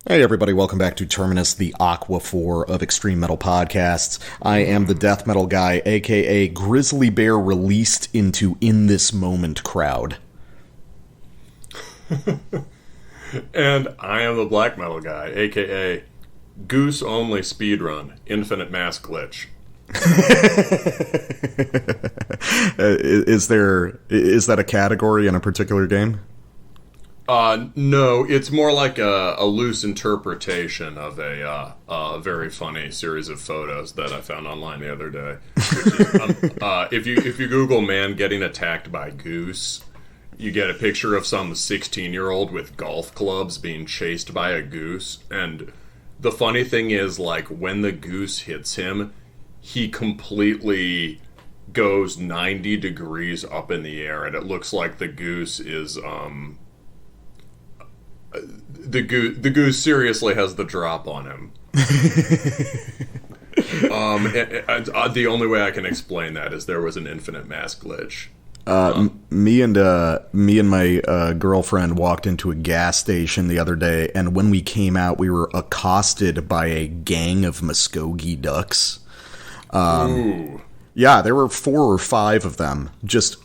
Hey everybody, welcome back to Terminus, the Aqua 4 of extreme metal podcasts. I am the death metal guy, aka Grizzly Bear released into In This Moment crowd. And I am the black metal guy, aka Goose Only Speedrun, Infinite Mass Glitch. Is that a category in a particular game? No, it's more like a loose interpretation of a very funny series of photos that I found online the other day. Which is, if you Google man getting attacked by goose, you get a picture of some 16-year-old with golf clubs being chased by a goose. And the funny thing is, like, when the goose hits him, he completely goes 90 degrees up in the air, and it looks like the goose is the goose seriously has the drop on him. The only way I can explain that is there was an infinite mass glitch. Me and my girlfriend walked into a gas station the other day, and when we came out, we were accosted by a gang of Muskogee ducks. Ooh. Yeah, there were 4 or 5 of them just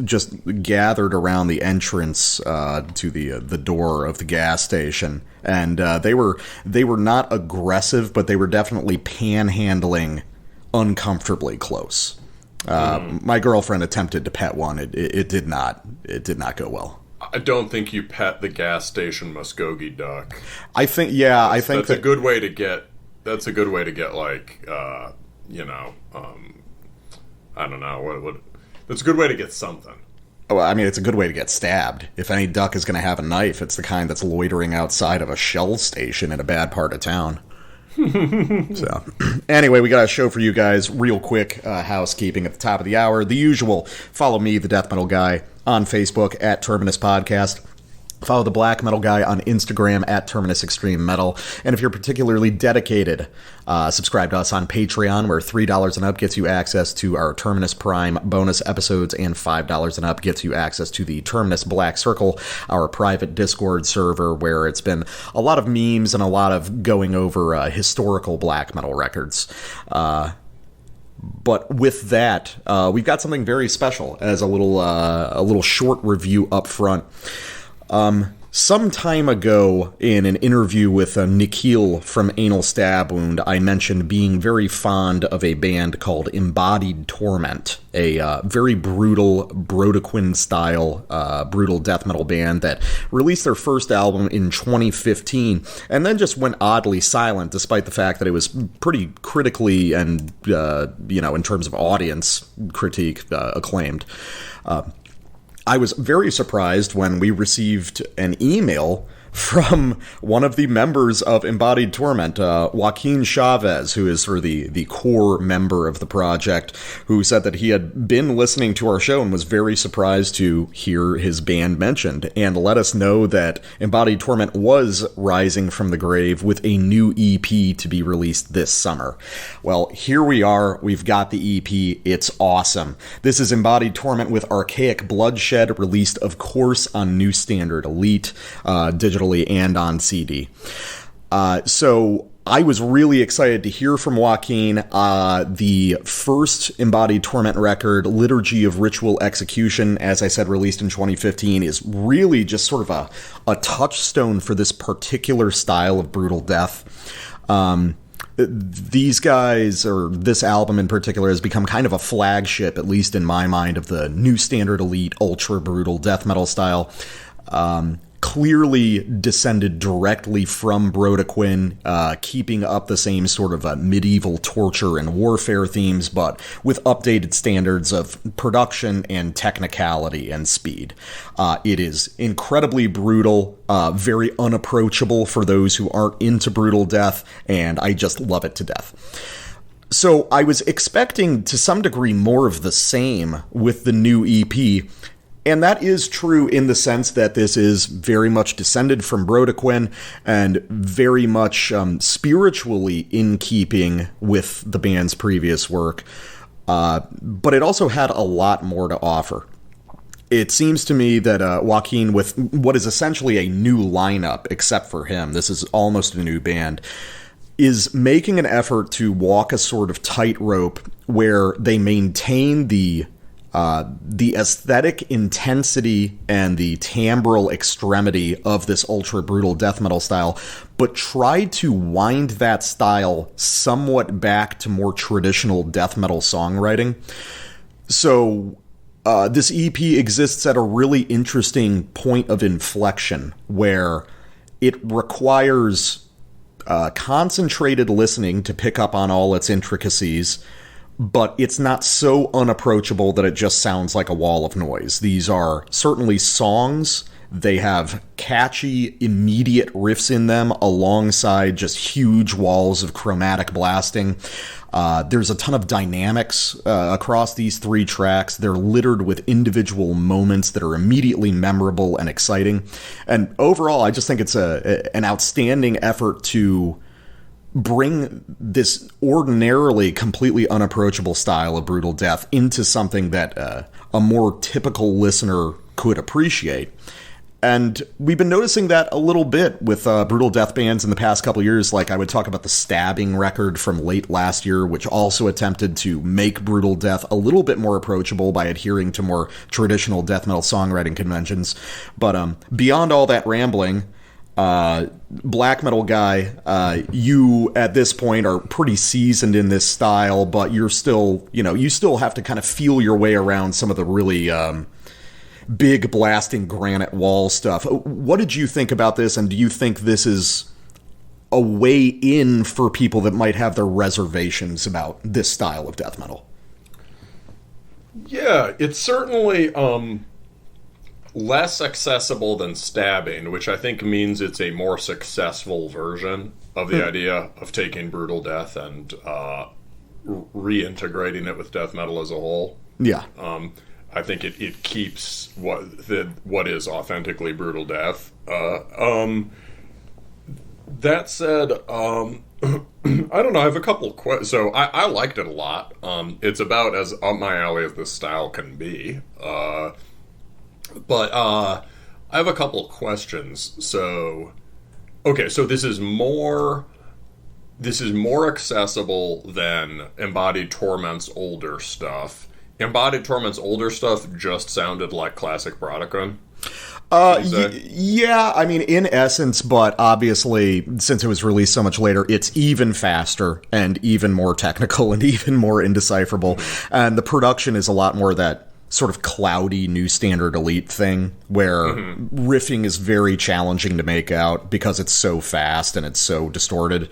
gathered around the entrance to the door of the gas station, and they were not aggressive, but they were definitely panhandling uncomfortably close. My girlfriend attempted to pet one. It did not go well. I don't think you pet the gas station Muskogee duck. I think that's a good way to get. That's a good way to get I don't know what. That's a good way to get something. Well, I mean, it's a good way to get stabbed. If any duck is going to have a knife, it's the kind that's loitering outside of a Shell station in a bad part of town. So, anyway, we got a show for you guys. Real quick housekeeping at the top of the hour. The usual. Follow me, the Death Metal Guy, on Facebook at Terminus Podcast. Follow the Black Metal Guy on Instagram at Terminus Extreme Metal. And if you're particularly dedicated, subscribe to us on Patreon, where $3 and up gets you access to our Terminus Prime bonus episodes, and $5 and up gets you access to the Terminus Black Circle, our private Discord server, where it's been a lot of memes and a lot of going over historical black metal records. But with that, we've got something very special as a little short review up front. Some time ago, in an interview with Nikhil from Anal Stab Wound, I mentioned being very fond of a band called Embodied Torment, a very brutal, Brodequin-style, brutal death metal band that released their first album in 2015, and then just went oddly silent, despite the fact that it was pretty critically and, in terms of audience critique, acclaimed. I was very surprised when we received an email from one of the members of Embodied Torment, Joaquin Chavez, who is sort of the core member of the project, who said that he had been listening to our show and was very surprised to hear his band mentioned, and let us know that Embodied Torment was rising from the grave with a new EP to be released this summer. Well, here we are. We've got the EP. It's awesome. This is Embodied Torment with Archaic Bloodshed, released, of course, on New Standard Elite, digitally and on CD. So I was really excited to hear from Joaquin. The first Embodied Torment record, Liturgy of Ritual Execution, as I said, released in 2015, is really just sort of a touchstone for this particular style of brutal death. These guys, or this album in particular, has become kind of a flagship, at least in my mind, of the New Standard Elite, ultra brutal death metal style. Clearly descended directly from Brodequin, keeping up the same sort of medieval torture and warfare themes, but with updated standards of production and technicality and speed. It is incredibly brutal, very unapproachable for those who aren't into brutal death, and I just love it to death. So I was expecting, to some degree, more of the same with the new EP. And that is true in the sense that this is very much descended from Brodequin and very much spiritually in keeping with the band's previous work. But it also had a lot more to offer. it seems to me that Joaquin, with what is essentially a new lineup, except for him, this is almost a new band, is making an effort to walk a sort of tightrope where they maintain the aesthetic intensity and the timbral extremity of this ultra brutal death metal style, but try to wind that style somewhat back to more traditional death metal songwriting. So this EP exists at a really interesting point of inflection where it requires concentrated listening to pick up on all its intricacies, but it's not so unapproachable that it just sounds like a wall of noise. These are certainly songs. They have catchy, immediate riffs in them alongside just huge walls of chromatic blasting. There's a ton of dynamics across these 3 tracks. They're littered with individual moments that are immediately memorable and exciting. And overall, I just think it's an outstanding effort to bring this ordinarily completely unapproachable style of brutal death into something that a more typical listener could appreciate. And we've been noticing that a little bit with brutal death bands in the past couple of years. Like I would talk about the Stabbing record from late last year, which also attempted to make brutal death a little bit more approachable by adhering to more traditional death metal songwriting conventions. But beyond all that rambling, black metal guy, you at this point are pretty seasoned in this style, but you're still, you still have to kind of feel your way around some of the really big blasting granite wall stuff. What did you think about this, and do you think this is a way in for people that might have their reservations about this style of death metal? Yeah, it's certainly less accessible than Stabbing, which I think means it's a more successful version of the idea of taking brutal death and reintegrating it with death metal as a whole. Yeah. I think it keeps what is authentically brutal death. That said, I don't know. I have a couple of questions. So I liked it a lot. It's about as up my alley as this style can be. But I have a couple of questions. So, okay, so this is more accessible than Embodied Torment's older stuff. Embodied Torment's older stuff just sounded like classic Brodequin. Yeah, I mean, in essence, but obviously, since it was released so much later, it's even faster and even more technical and even more indecipherable. And the production is a lot more that sort of cloudy New Standard Elite thing, where riffing is very challenging to make out because it's so fast and it's so distorted.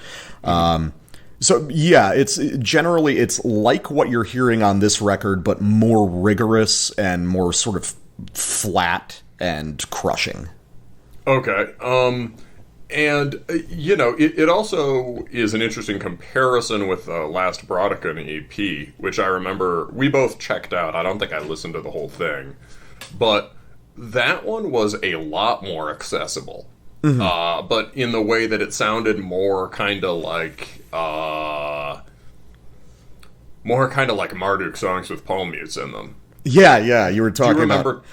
So yeah, it's like what you're hearing on this record, but more rigorous and more sort of flat and crushing. Okay. And, it also is an interesting comparison with the last Brodequin EP, which I remember we both checked out. I don't think I listened to the whole thing. But that one was a lot more accessible. But in the way that it sounded more kind of like Marduk songs with poem mutes in them. Yeah, you were talking about...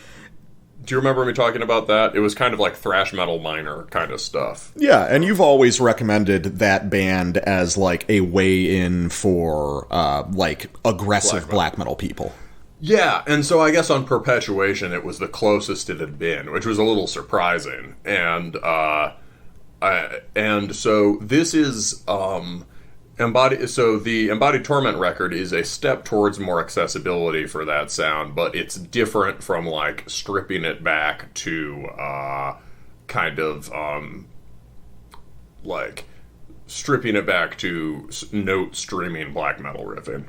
Do you remember me talking about that? It was kind of like thrash metal minor kind of stuff. Yeah, and you've always recommended that band as like a way in for like aggressive black metal people. Yeah, and so I guess on Perpetuation it was the closest it had been, which was a little surprising. And so this is the Embodied Torment record is a step towards more accessibility for that sound, but it's different from like stripping it back to note streaming black metal riffing.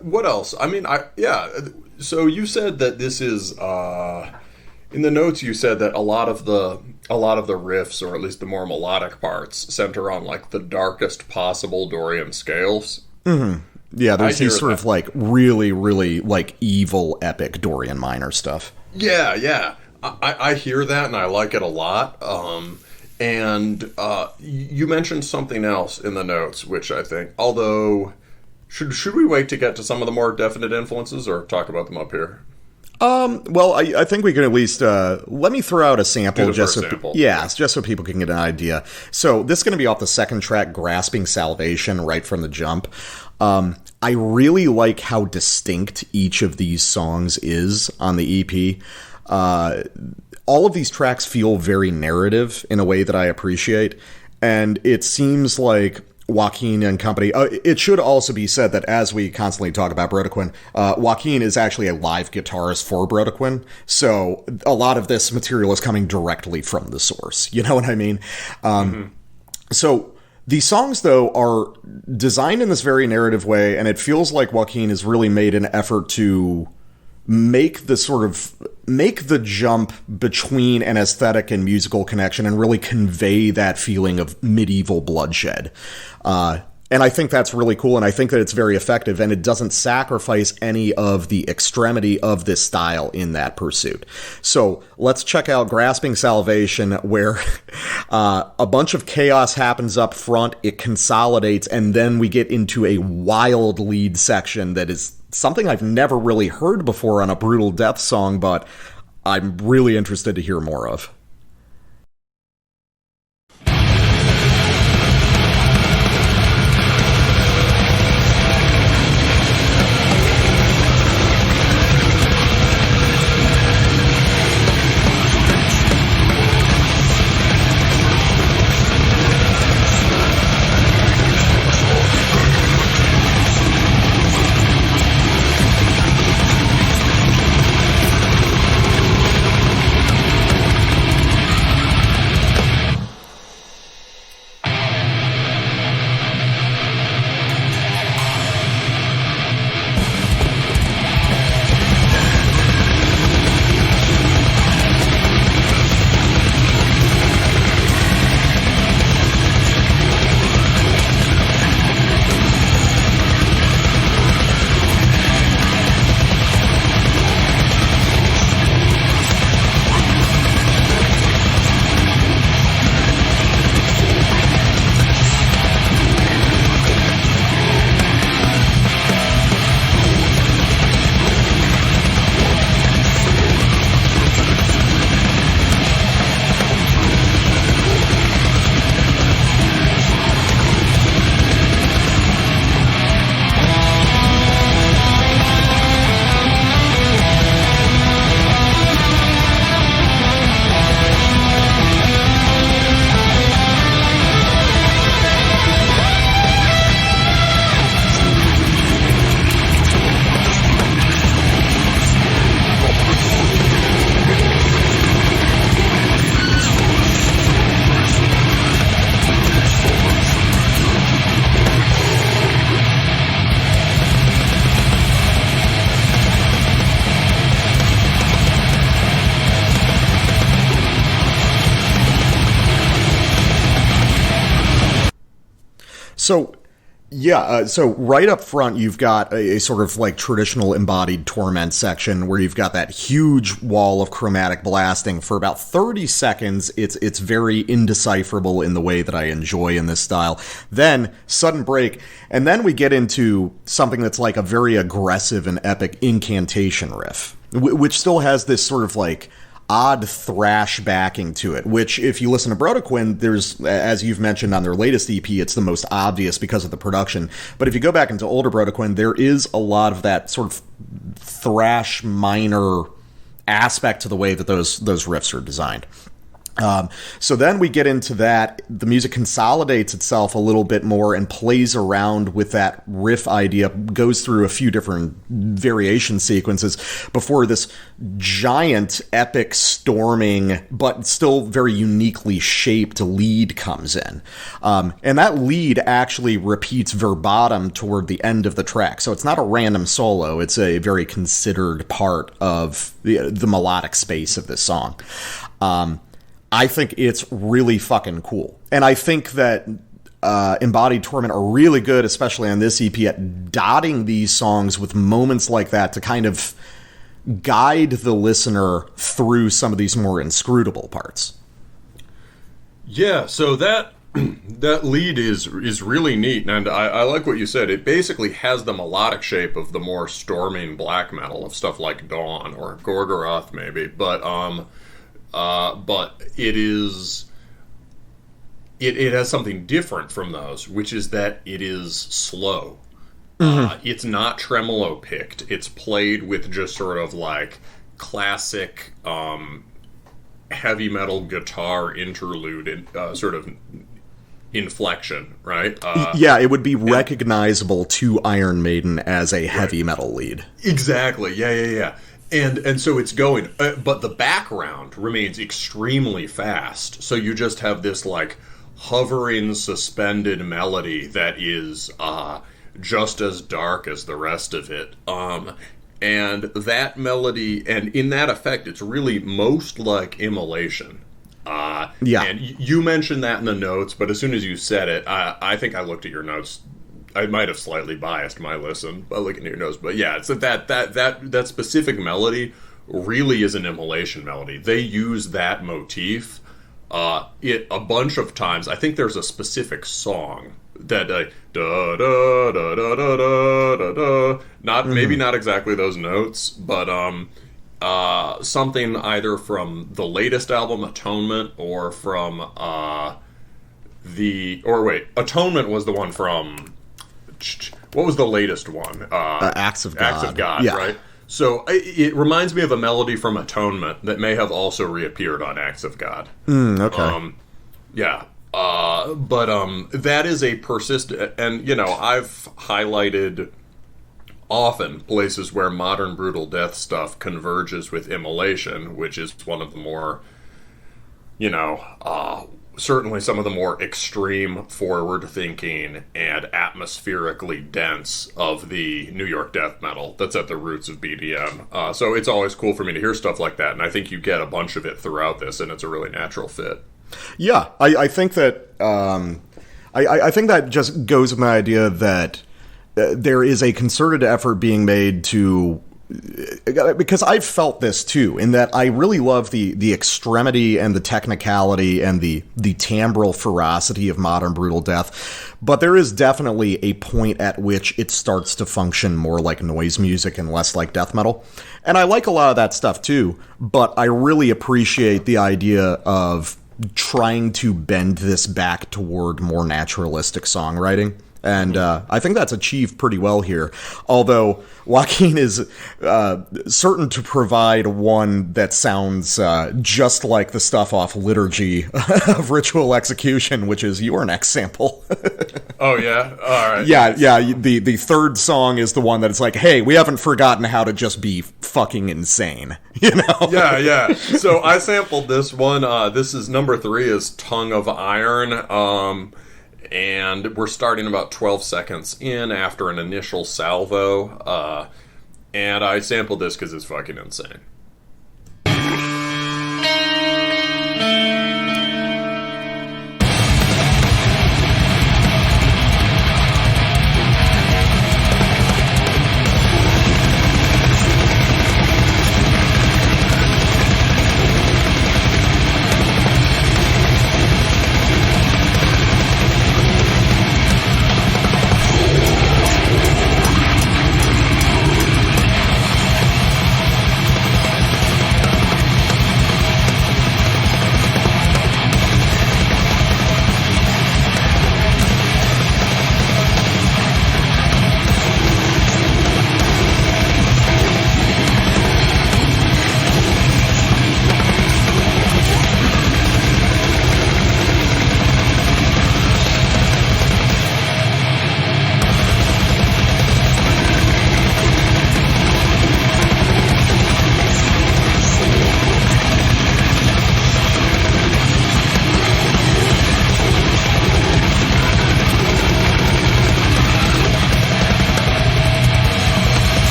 What else? I mean, so you said that this is in the notes you said that a lot of the riffs, or at least the more melodic parts, center on like the darkest possible Dorian scales. Yeah, there's these sort of like really, really like evil epic Dorian minor stuff. Yeah. I hear that and I like it a lot. And you mentioned something else in the notes, which I think, although Should we wait to get to some of the more definite influences, or talk about them up here? Well, I think we can at least let me throw out a sample, just so people can get an idea. So this is going to be off the second track, Grasping Salvation, right from the jump. I really like how distinct each of these songs is on the EP. All of these tracks feel very narrative in a way that I appreciate, and it seems like Joaquin and company. It should also be said that as we constantly talk about Brodequin, Joaquin is actually a live guitarist for Brodequin, so a lot of this material is coming directly from the source. You know what I mean? So these songs, though, are designed in this very narrative way, and it feels like Joaquin has really made an effort to make the jump between an aesthetic and musical connection and really convey that feeling of medieval bloodshed. And I think that's really cool, and I think that it's very effective, and it doesn't sacrifice any of the extremity of this style in that pursuit. So let's check out Grasping Salvation, where a bunch of chaos happens up front, it consolidates, and then we get into a wild lead section that is something I've never really heard before on a brutal death song, but I'm really interested to hear more of. So right up front, you've got a sort of like traditional Embodied Torment section where you've got that huge wall of chromatic blasting for about 30 seconds. It's very indecipherable in the way that I enjoy in this style. Then sudden break, and then we get into something that's like a very aggressive and epic incantation riff, which still has this sort of like odd thrash backing to it, which if you listen to Brodequin, there's, as you've mentioned on their latest EP, it's the most obvious because of the production. But if you go back into older Brodequin, there is a lot of that sort of thrash minor aspect to the way that those riffs are designed. So then we get into that, the music consolidates itself a little bit more and plays around with that riff idea, goes through a few different variation sequences before this giant, epic, storming, but still very uniquely shaped lead comes in. And that lead actually repeats verbatim toward the end of the track. So it's not a random solo, it's a very considered part of the melodic space of this song. I think it's really fucking cool. And I think that Embodied Torment are really good, especially on this EP, at dotting these songs with moments like that to kind of guide the listener through some of these more inscrutable parts. Yeah, so that That lead is really neat, and I like what you said. It basically has the melodic shape of the more storming black metal of stuff like Dawn or Gorgoroth, maybe. But it is it has something different from those, which is that it is slow. It's not tremolo picked. It's played with just sort of like classic heavy metal guitar interlude sort of inflection, right? Yeah, it would be recognizable to Iron Maiden as a heavy metal lead. Exactly. Yeah. And so it's going, but the background remains extremely fast. So you just have this like hovering, suspended melody that is just as dark as the rest of it. And that melody, and in that effect, it's really most like immolation. And you mentioned that in the notes, but as soon as you said it, I think I looked at your notes. I might have slightly biased my listen by looking at your notes, but yeah, it's that specific melody really is an immolation melody. They use that motif it a bunch of times. I think there's a specific song that da da da da da da da da. Not maybe not exactly those notes, but something either from the latest album Atonement or from Atonement was the one from what was the latest one? Acts of God. Acts of God, yeah. Right? So it reminds me of a melody from Atonement that may have also reappeared on Acts of God. Okay. But that is a persistent, and I've highlighted often places where modern brutal death stuff converges with immolation, which is one of the more, certainly some of the more extreme, forward-thinking, and atmospherically dense of the New York death metal that's at the roots of BDM. So it's always cool for me to hear stuff like that, and I think you get a bunch of it throughout this, and it's a really natural fit. Yeah, I think that I think that just goes with my idea that there is a concerted effort being made to, because I've felt this too, in that I really love the extremity and the technicality and the timbral ferocity of modern brutal death, but there is definitely a point at which it starts to function more like noise music and less like death metal. And I like a lot of that stuff too, but I really appreciate the idea of trying to bend this back toward more naturalistic songwriting. And I think that's achieved pretty well here. Although Joaquin is certain to provide one that sounds just like the stuff off Liturgy of Ritual Execution, which is your next sample. Oh, yeah? All right. Yeah. The third song is the one that it's like, hey, we haven't forgotten how to just be fucking insane, Yeah. So I sampled this one. This is number 3 is Tongue of Iron. And we're starting about 12 seconds in after an initial salvo. And I sampled this because it's fucking insane.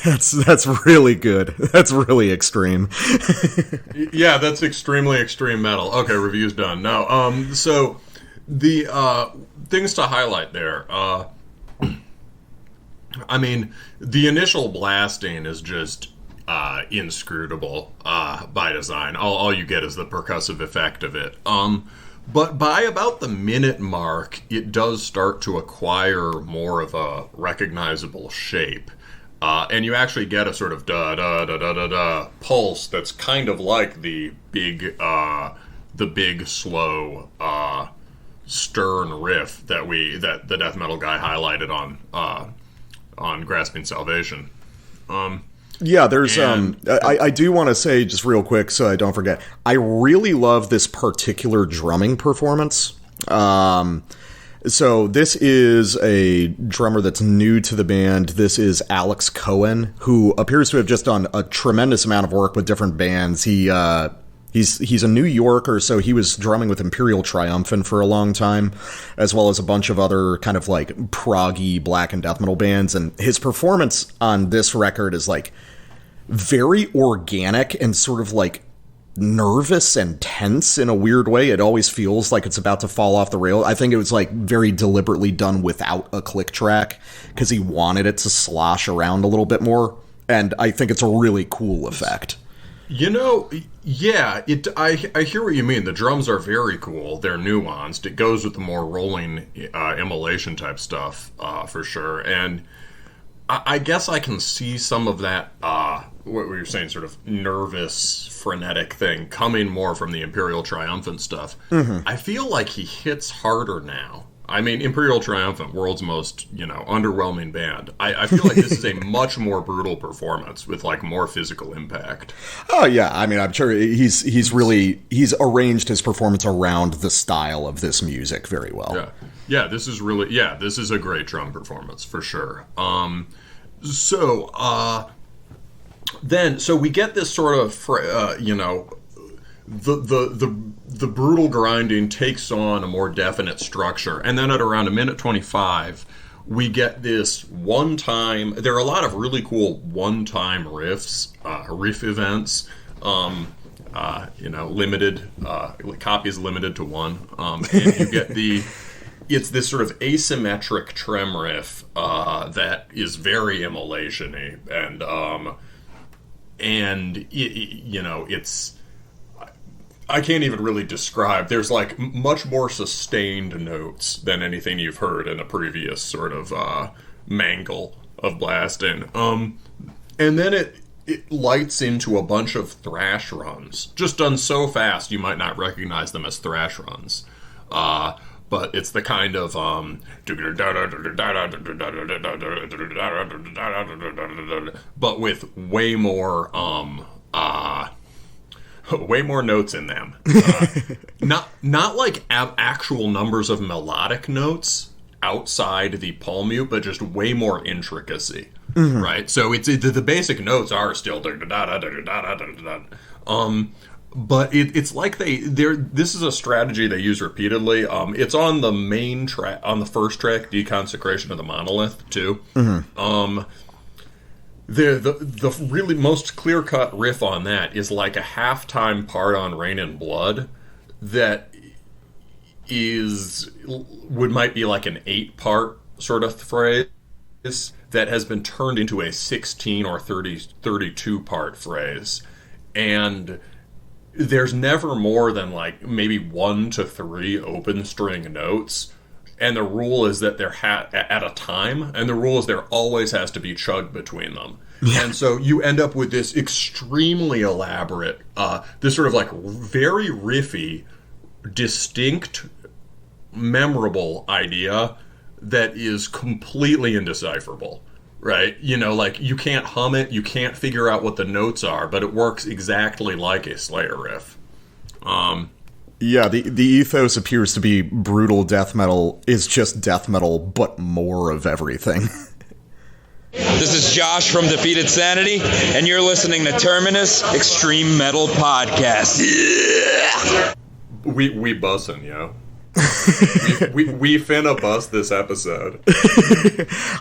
That's really good. That's really extreme. Yeah, that's extremely extreme metal. Okay, review's done. No, so the things to highlight there. I mean, the initial blasting is just inscrutable by design. All you get is the percussive effect of it. But by about the minute mark, it does start to acquire more of a recognizable shape. And you actually get a sort of da-da-da-da-da-da pulse that's kind of like the big slow, stern riff that the death metal guy highlighted on Grasping Salvation. Yeah, there's I do want to say just real quick so I don't forget. I really love this particular drumming performance. So this is a drummer that's new to the band. This is Alex Cohen, who appears to have just done a tremendous amount of work with different bands. He's a New Yorker, so he was drumming with Imperial Triumphant for a long time, as well as a bunch of other kind of like proggy black and death metal bands. And his performance on this record is like very organic and sort of like nervous and tense in a weird way. It always feels like it's about to fall off the rail. I think it was like very deliberately done without a click track because he wanted it to slosh around a little bit more. And I think it's a really cool effect. You know, yeah, I hear what you mean. The drums are very cool. They're nuanced. It goes with the more rolling immolation type stuff, for sure. And I guess I can see some of that, what were you saying, sort of nervous, frenetic thing coming more from the Imperial Triumphant stuff. Mm-hmm. I feel like he hits harder now. I mean, Imperial Triumphant, world's most, underwhelming band. I feel like this is a much more brutal performance with, like, more physical impact. Oh, yeah. I mean, I'm sure he's arranged his performance around the style of this music very well. Yeah. Yeah, this is a great drum performance, for sure. So we get this sort of, the brutal grinding takes on a more definite structure. And then at around a minute 25, we get this one-time... There are a lot of really cool one-time riffs, riff events, limited, copies limited to one. And you get it's this sort of asymmetric trem riff that is very immolation-y. It's... I can't even really describe. There's like much more sustained notes than anything you've heard in a previous sort of mangle of blasting. And then it lights into a bunch of thrash runs, just done so fast you might not recognize them as thrash runs. But it's the kind of but with way more notes in them. Not like actual numbers of melodic notes outside the palm mute, but just way more intricacy. Mm-hmm. Right? So it's the basic notes are still but it's like this is a strategy they use repeatedly. It's on the main track, on the first track, Deconsecration of the Monolith, too. Mm-hmm. The really most clear-cut riff on that is like a halftime part on Rain and Blood that might be like an 8-part sort of phrase that has been turned into a 16 or 32-part phrase. And there's never more than like maybe 1 to 3 open string notes. And the rule is that they're at a time, and the rule is there always has to be chug between them. Yeah. And so you end up with this extremely elaborate, this sort of like very riffy, distinct, memorable idea that is completely indecipherable, right? Like you can't hum it, you can't figure out what the notes are, but it works exactly like a Slayer riff. Yeah, the ethos appears to be brutal death metal is just death metal, but more of everything. This is Josh from Defeated Sanity, and you're listening to Terminus Extreme Metal Podcast. We bussin', yo. we finna bust this episode.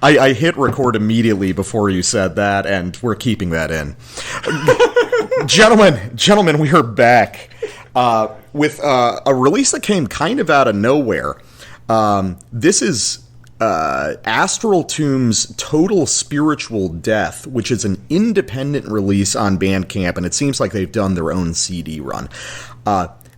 I hit record immediately before you said that, and we're keeping that in. Gentlemen, we are back with a release that came kind of out of nowhere. This is Astral Tomb's Total Spiritual Death, which is an independent release on Bandcamp, and it seems like they've done their own CD run.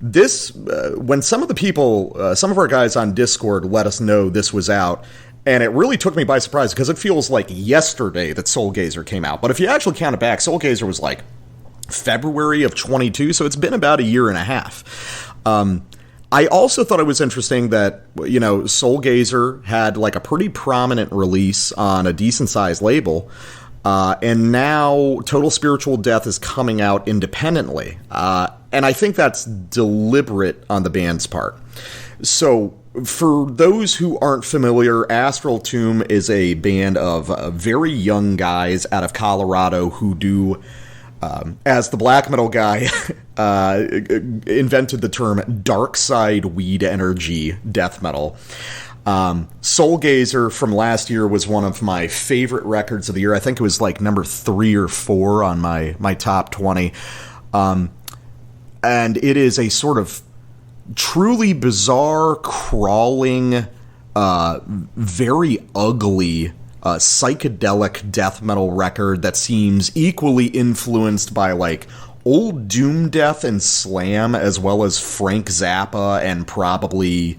When some of the people, some of our guys on Discord let us know this was out, and it really took me by surprise because it feels like yesterday that Soulgazer came out. But if you actually count it back, Soulgazer was like February of 22, so it's been about a year and a half. I also thought it was interesting that, you know, Soulgazer had like a pretty prominent release on a decent-sized label, and now Total Spiritual Death is coming out independently. And I think that's deliberate on the band's part. So, for those who aren't familiar, Astral Tomb is a band of very young guys out of Colorado who do, as the black metal guy invented the term, dark side weed energy death metal. Soulgazer from last year was one of my favorite records of the year. I think it was like number 3 or 4 on my top 20. And it is a sort of truly bizarre, crawling, very ugly, psychedelic death metal record that seems equally influenced by like old doomdeath and slam, as well as Frank Zappa and probably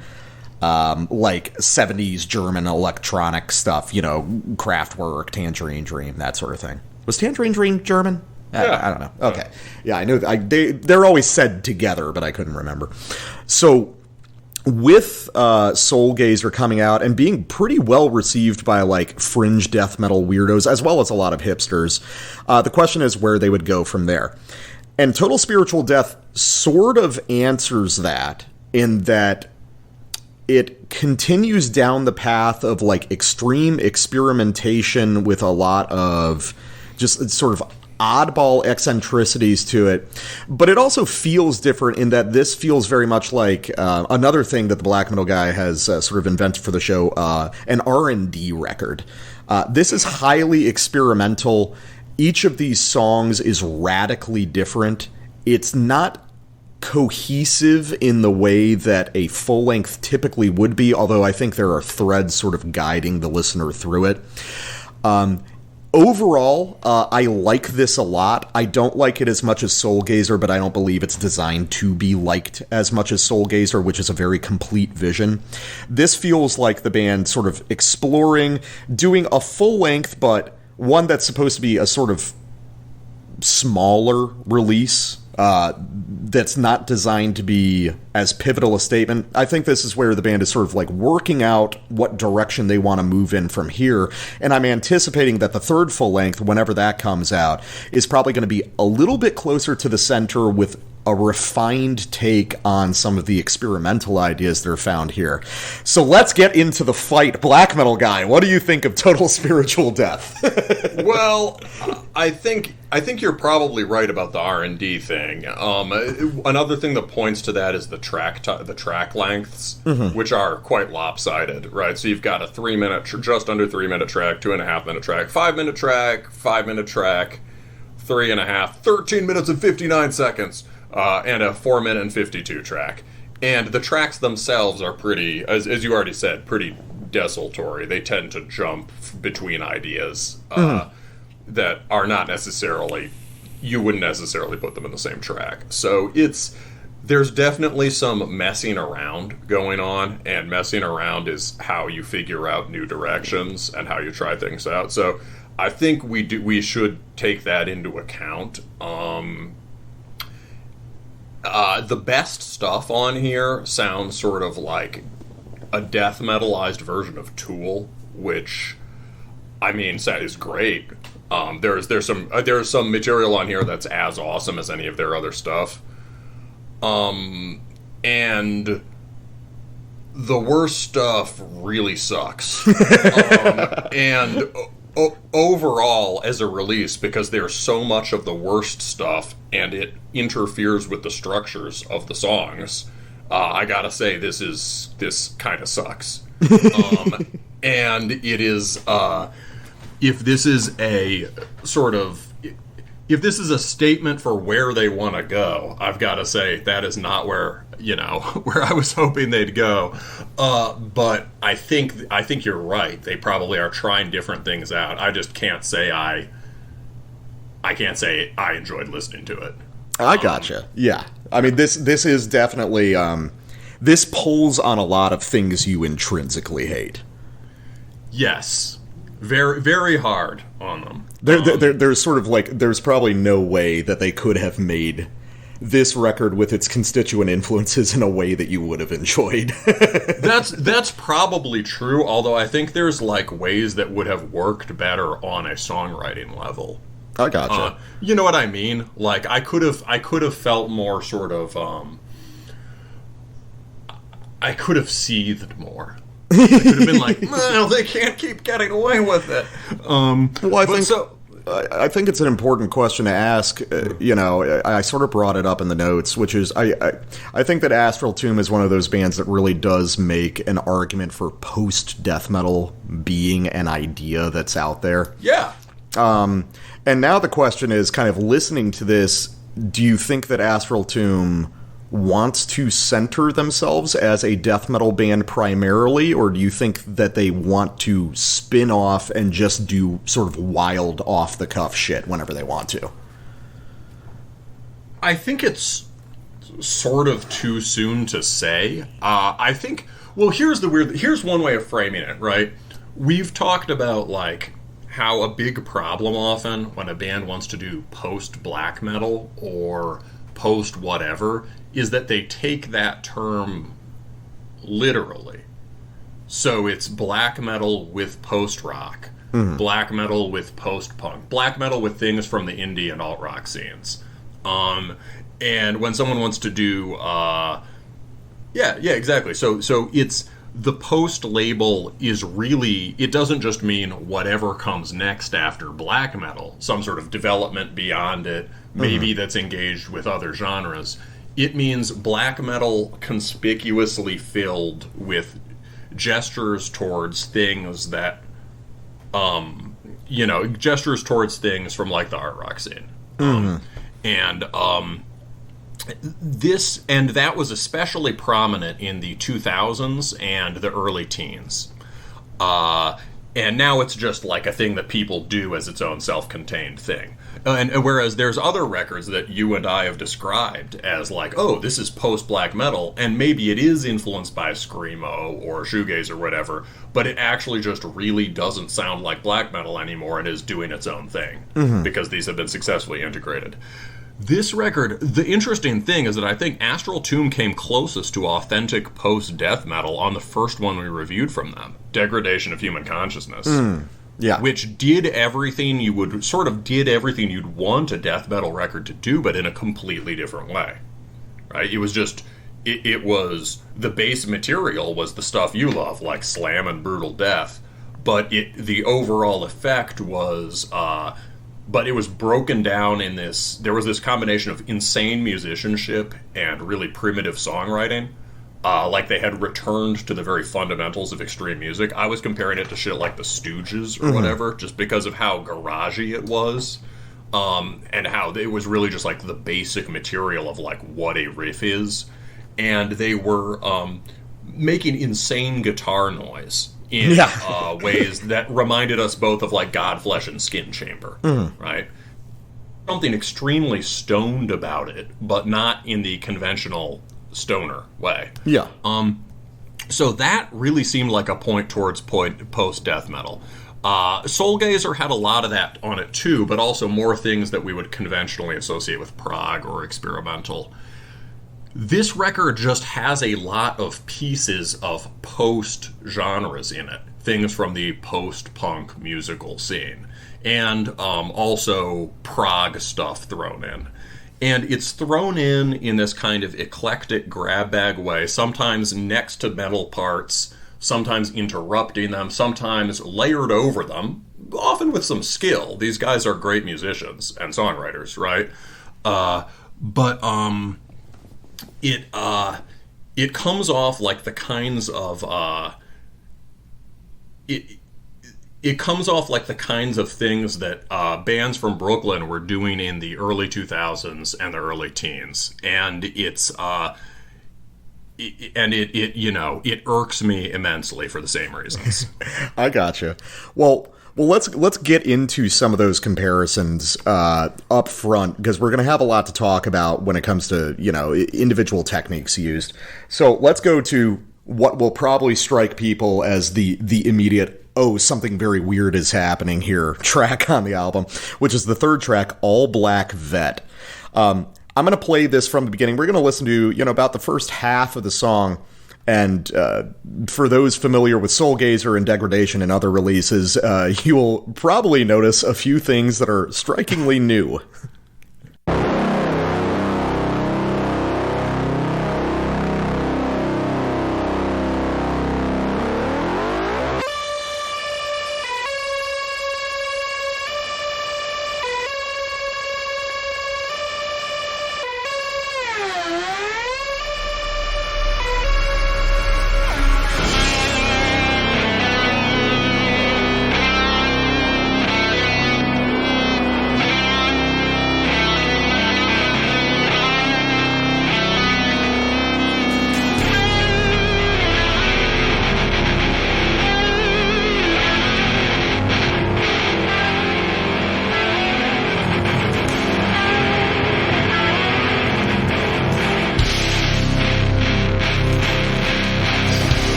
like 70s German electronic stuff, you know, Kraftwerk, Tangerine Dream, that sort of thing. Was Tangerine Dream German? Yeah. I don't know. Okay. Yeah, I know. They're always said together, but I couldn't remember. So, with Soulgazer coming out and being pretty well received by, like, fringe death metal weirdos, as well as a lot of hipsters, the question is where they would go from there. And Total Spiritual Death sort of answers that, in that it continues down the path of, like, extreme experimentation with a lot of just sort of oddball eccentricities to it, but it also feels different in that this feels very much like another thing that the black metal guy has sort of invented for the show, an R&D record. This is highly experimental. Each of these songs is radically different. It's not cohesive in the way that a full-length typically would be, although I think there are threads sort of guiding the listener through it. Overall, I like this a lot. I don't like it as much as Soulgazer, but I don't believe it's designed to be liked as much as Soulgazer, which is a very complete vision. This feels like the band sort of exploring, doing a full length, but one that's supposed to be a sort of smaller release, that's not designed to be as pivotal a statement. I think this is where the band is sort of like working out what direction they want to move in from here, and I'm anticipating that the third full length, whenever that comes out, is probably going to be a little bit closer to the center with a refined take on some of the experimental ideas that are found here. So let's get into the fight. Black metal guy, what do you think of Total Spiritual Death? Well, I think you're probably right about the R&D thing. Another thing that points to that is the track lengths, which are quite lopsided, right? So you've got a 3 minute, just under 3 minute track, 2.5 minute track, 5 minute track, 5 minute track, 3.5, 13 minutes and 59 seconds. And a 4 minute and 52 track. And the tracks themselves are pretty, as you already said, pretty desultory. They tend to jump between ideas that are not necessarily, you wouldn't necessarily put them in the same track. So there's definitely some messing around going on, and messing around is how you figure out new directions and how you try things out. So I think we should take that into account. The best stuff on here sounds sort of like a death metalized version of Tool, which, I mean, is great. There's some material on here that's as awesome as any of their other stuff. And the worst stuff really sucks. Overall, as a release, because there's so much of the worst stuff and it interferes with the structures of the songs, I gotta say, this kind of sucks. And it is, if this is a sort of, if this is a statement for where they want to go, I've got to say that is not where, where I was hoping they'd go. But I think you're right. They probably are trying different things out. I just can't say I can't say I enjoyed listening to it. I gotcha. Yeah. I mean, this is definitely, this pulls on a lot of things you intrinsically hate. Yes. Very, very hard on them. There's sort of there's probably no way that they could have made this record with its constituent influences in a way that you would have enjoyed. That's probably true, although I think there's ways that would have worked better on a songwriting level. I gotcha. You know what I mean? I could have felt more sort of I could have seethed more. I could have been well, they can't keep getting away with it. I think it's an important question to ask. I sort of brought it up in the notes, which is I think that Astral Tomb is one of those bands that really does make an argument for post-death metal being an idea that's out there. Yeah. And now the question is, kind of listening to this, do you think that Astral Tomb wants to center themselves as a death metal band primarily, or do you think that they want to spin off and just do sort of wild off-the-cuff shit whenever they want to? I think it's sort of too soon to say. I think, here's one way of framing it, right? We've talked about, how a big problem often when a band wants to do post-black metal or post-whatever is that they take that term literally. So it's black metal with post-rock, black metal with post-punk, black metal with things from the indie and alt-rock scenes. And when someone wants to do... yeah, exactly. So it's... The post label is really, it doesn't just mean whatever comes next after black metal, some sort of development beyond it, maybe that's engaged with other genres. It means black metal conspicuously filled with gestures towards things that, gestures towards things from the art rock scene. And that was especially prominent in the 2000s and the early teens. And now it's just a thing that people do as its own self-contained thing. And whereas there's other records that you and I have described as this is post-black metal, and maybe it is influenced by Screamo or Shoegaze or whatever, but it actually just really doesn't sound like black metal anymore and is doing its own thing, because these have been successfully integrated. This record, the interesting thing is that I think Astral Tomb came closest to authentic post-death metal on the first one we reviewed from them, Degradation of Human Consciousness. Yeah. Which did everything you'd want a death metal record to do, but in a completely different way. Right? It was just, it was, the base material was the stuff you love, like slam and brutal death, but the overall effect was... but it was broken down in this... There was this combination of insane musicianship and really primitive songwriting. They had returned to the very fundamentals of extreme music. I was comparing it to shit like the Stooges or whatever, just because of how garagey it was. And how it was really just the basic material of what a riff is. And they were making insane guitar noise in ways that reminded us both of God, Flesh, and Skin Chamber, right? Something extremely stoned about it, but not in the conventional stoner way. Yeah. So that really seemed like a point towards post-death metal. Soulgazer had a lot of that on it too, but also more things that we would conventionally associate with prog or experimental. This record just has a lot of pieces of post-genres in it. Things from the post-punk musical scene. And also prog stuff thrown in. And it's thrown in this kind of eclectic grab bag way, sometimes next to metal parts, sometimes interrupting them, sometimes layered over them, often with some skill. These guys are great musicians and songwriters, right? It it comes off like the kinds of it comes off like the kinds of things that bands from Brooklyn were doing in the early 2000s and the early teens, and it irks me immensely for the same reasons. I gotcha. Well, let's get into some of those comparisons up front, because we're going to have a lot to talk about when it comes to, individual techniques used. So let's go to what will probably strike people as the immediate, oh, something very weird is happening here track on the album, which is the third track, All Black Vet. I'm going to play this from the beginning. We're going to listen to, about the first half of the song. And for those familiar with Soulgazer and Degradation and other releases, you will probably notice a few things that are strikingly new.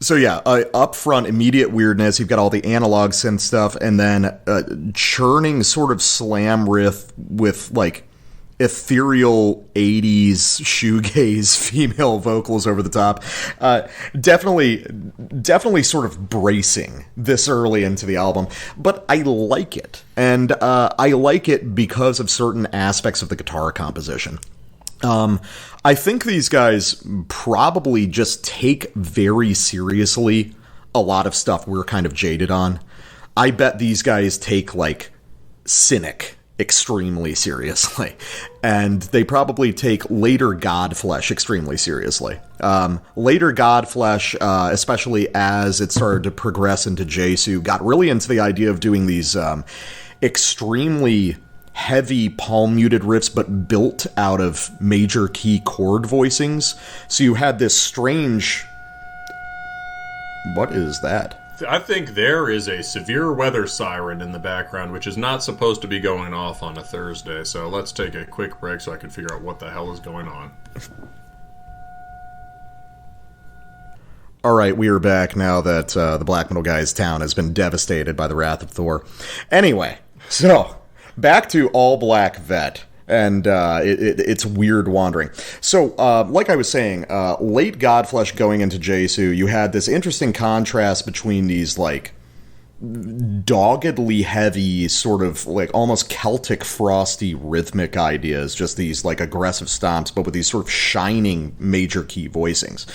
So yeah, up front, immediate weirdness. You've got all the analog synth stuff, and then churning sort of slam riff with like ethereal 80s shoegaze female vocals over the top. Definitely sort of bracing this early into the album, but I like it. And I like it because of certain aspects of the guitar composition. I think these guys probably just take very seriously a lot of stuff we're kind of jaded on. I bet these guys take, like, Cynic extremely seriously. And they probably take later Godflesh extremely seriously. Later Godflesh, especially as it started to progress into Jesu, got really into the idea of doing these extremely heavy palm-muted riffs, but built out of major key chord voicings. So you had this strange... What is that? I think there is a severe weather siren in the background, which is not supposed to be going off on a Thursday, so let's take a quick break so I can figure out what the hell is going on. Alright, we are back now that the black metal guy's town has been devastated by the Wrath of Thor. Anyway, so... back to All Black Vet, and it's weird wandering. So, like I was saying, late Godflesh going into Jesu, you had this interesting contrast between these, like, doggedly heavy, sort of like almost Celtic frosty rhythmic ideas, just these like aggressive stomps, but with these sort of shining major key voicings.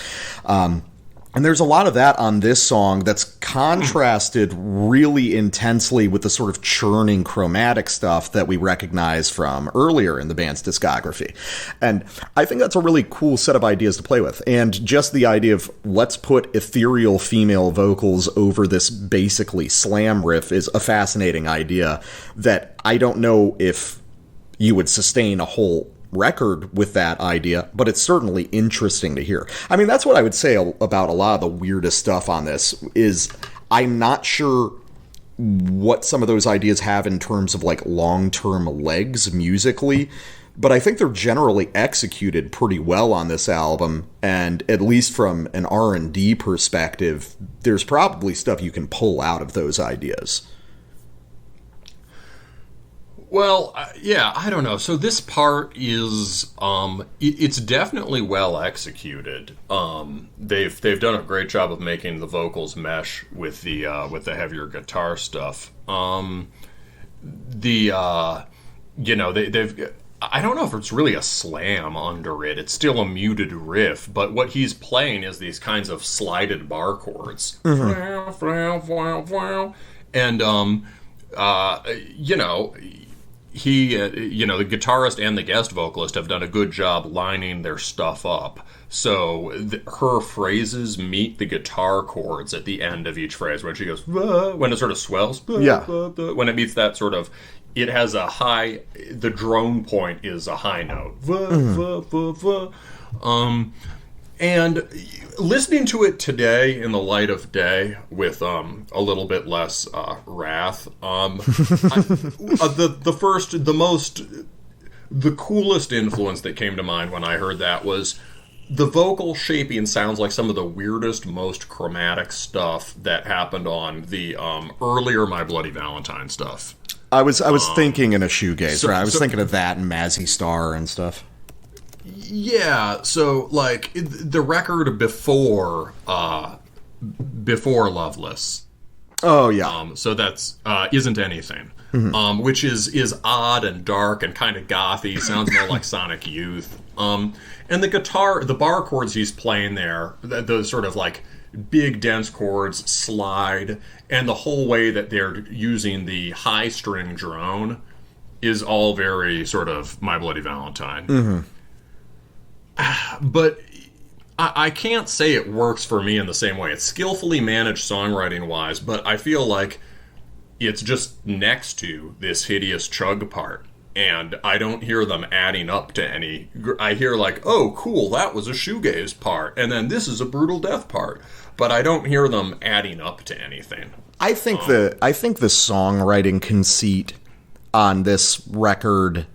And there's a lot of that on this song that's contrasted really intensely with the sort of churning chromatic stuff that we recognize from earlier in the band's discography. And I think that's a really cool set of ideas to play with. And just the idea of let's put ethereal female vocals over this basically slam riff is a fascinating idea that I don't know if you would sustain a whole record with that idea, but it's certainly interesting to hear. I mean, that's what I would say about a lot of the weirdest stuff on this is I'm not sure what some of those ideas have in terms of like long-term legs musically, but I think they're generally executed pretty well on this album, and at least from an R&D perspective, there's probably stuff you can pull out of those ideas. Well, yeah, I don't know. So this part is, it's definitely well executed. They've done a great job of making the vocals mesh with the heavier guitar stuff. They've, I don't know if it's really a slam under it. It's still a muted riff, but what he's playing is these kinds of slided bar chords. Mm-hmm. And, the guitarist and the guest vocalist have done a good job lining their stuff up. So her phrases meet the guitar chords at the end of each phrase. When she goes, when it sort of swells, when it meets that sort of, it has a high, the drone point is a high note. And listening to it today in the light of day with a little bit less wrath, the coolest influence that came to mind when I heard that was the vocal shaping sounds like some of the weirdest, most chromatic stuff that happened on the earlier My Bloody Valentine stuff. I was thinking in a shoegazer. I was thinking of that and Mazzy Star and stuff. Yeah, so like the record before Loveless. Oh yeah. So that's Isn't Anything, mm-hmm. Which is odd and dark and kind of gothy. Sounds more like Sonic Youth. And the bar chords he's playing there, those sort of like big dense chords slide, and the whole way that they're using the high string drone is all very sort of My Bloody Valentine. Mm-hmm. But I can't say it works for me in the same way. It's skillfully managed songwriting-wise, but I feel like it's just next to this hideous chug part, and I don't hear them adding up to any... I hear like, oh, cool, that was a shoegaze part, and then this is a brutal death part, but I don't hear them adding up to anything. I think the songwriting conceit on this record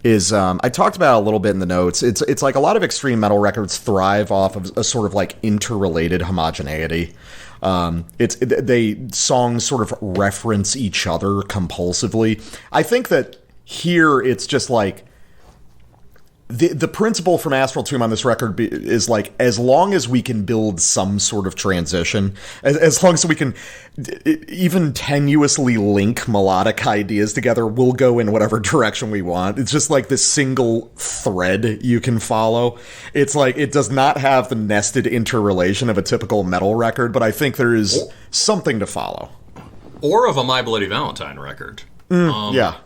is I talked about it a little bit in the notes. It's like a lot of extreme metal records thrive off of a sort of like interrelated homogeneity. Songs sort of reference each other compulsively. I think that here it's just like the principle from Astral Tomb on this record is like, as long as we can build some sort of transition, as long as we can even tenuously link melodic ideas together, we'll go in whatever direction we want. It's just like this single thread you can follow. It's like, it does not have the nested interrelation of a typical metal record, but I think there is something to follow. Or of a My Bloody Valentine record. Yeah.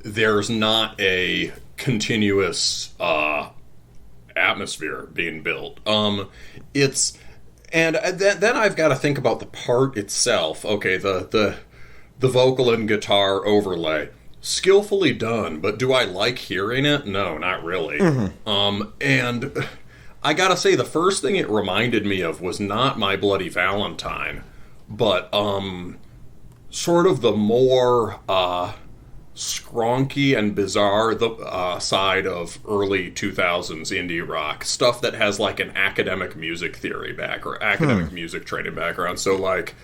There's not a continuous atmosphere being built. Then I've got to think about the part itself. Okay, the vocal and guitar overlay, skillfully done, but do I like hearing it? No, not really. Mm-hmm. And I gotta say, the first thing it reminded me of was not My Bloody Valentine, but sort of the more skronky and bizarre side of early 2000s indie rock stuff that has like an academic music theory academic music training background. So like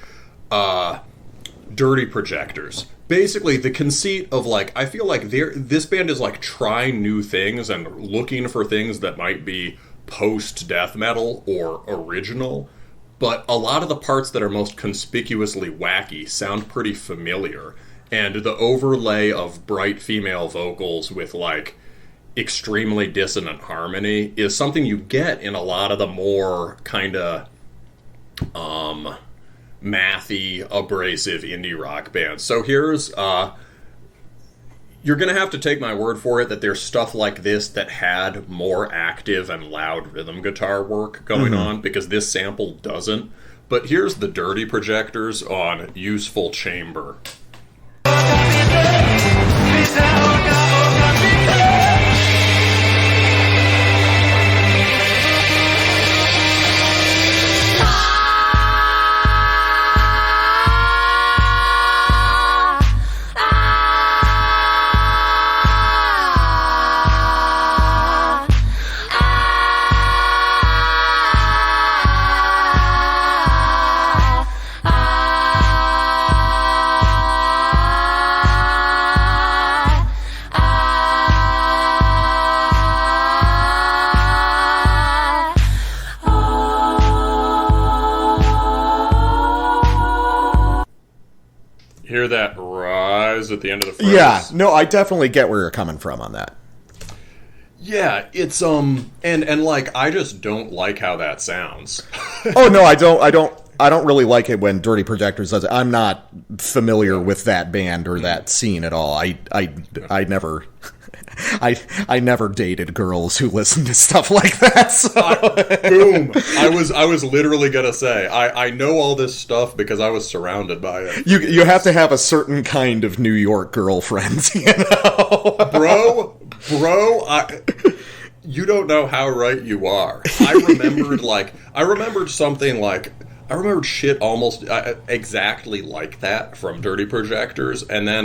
Dirty Projectors. Basically the conceit of like, I feel like this band is like trying new things and looking for things that might be post death metal or original, but a lot of the parts that are most conspicuously wacky sound pretty familiar. And the overlay of bright female vocals with, like, extremely dissonant harmony is something you get in a lot of the more kind of mathy, abrasive indie rock bands. So here's you're gonna have to take my word for it that there's stuff like this that had more active and loud rhythm guitar work going on, because this sample doesn't. But here's the Dirty Projectors on Useful Chamber. Hear that rise at the end of the phrase? Yeah, no, I definitely get where you're coming from on that. Yeah, it's and like, I just don't like how that sounds. Oh no, I don't really like it when Dirty Projectors does it. I'm not familiar with that band or that scene at all. I never I never dated girls who listened to stuff like that. So. Boom! I was literally gonna say I know all this stuff because I was surrounded by it. You have to have a certain kind of New York girlfriend, you know, bro. You don't know how right you are. I remembered something like. I remembered shit almost exactly like that from Dirty Projectors, and then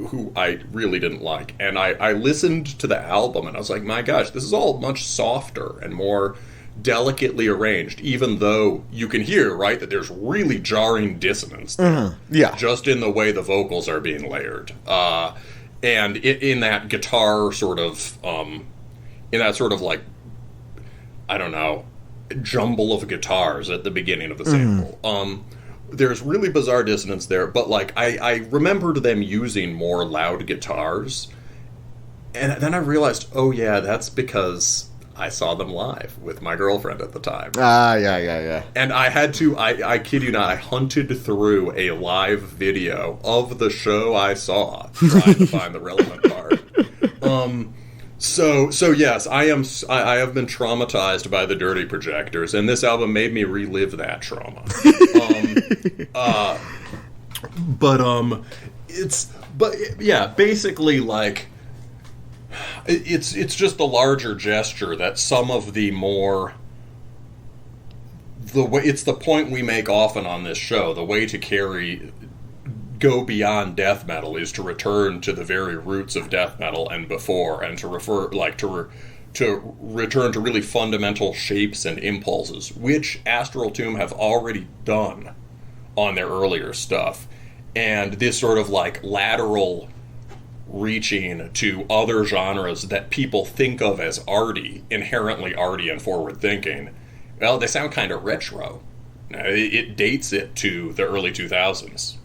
who I really didn't like. And I listened to the album, and I was like, my gosh, this is all much softer and more delicately arranged, even though you can hear, right, that there's really jarring dissonance there. Yeah. Just in the way the vocals are being layered. And in that guitar sort of, like, I don't know, jumble of guitars at the beginning of the sample. There's really bizarre dissonance there, but like I remembered them using more loud guitars, and then I realized, oh yeah, that's because I saw them live with my girlfriend at the time. Yeah. And I had to, I kid you not, I hunted through a live video of the show I saw, trying to find the relevant part. So yes, I have been traumatized by the Dirty Projectors, and this album made me relive that trauma. Basically, like, it's just the larger gesture that some of the more it's the point we make often on this show. The way to go beyond death metal is to return to the very roots of death metal and before, and to return to really fundamental shapes and impulses, which Astral Tomb have already done on their earlier stuff. And this sort of like lateral reaching to other genres that people think of as arty, inherently arty and forward thinking, well, they sound kind of retro. It dates it to the early 2000s.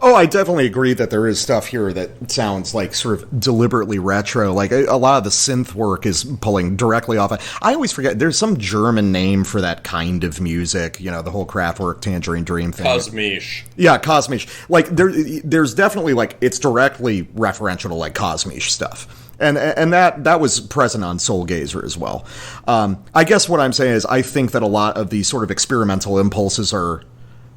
Oh, I definitely agree that there is stuff here that sounds like sort of deliberately retro. Like a lot of the synth work is pulling directly off. I always forget, there's some German name for that kind of music, you know, the whole Kraftwerk Tangerine Dream thing. Kosmische. Yeah, kosmische. Like there's definitely like, it's directly referential to like kosmische stuff. And that was present on Soulgazer as well. I guess what I'm saying is I think that a lot of these sort of experimental impulses are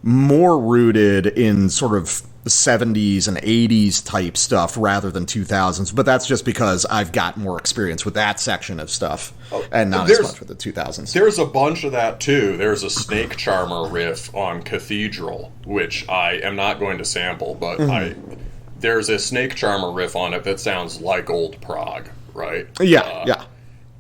more rooted in sort of 70s and 80s type stuff rather than 2000s, but that's just because I've got more experience with that section of stuff and not as much with the 2000s. There's a bunch of that too. There's a Snake Charmer riff on Cathedral, which I am not going to sample, but there's a Snake Charmer riff on it that sounds like old Prague, right? Yeah.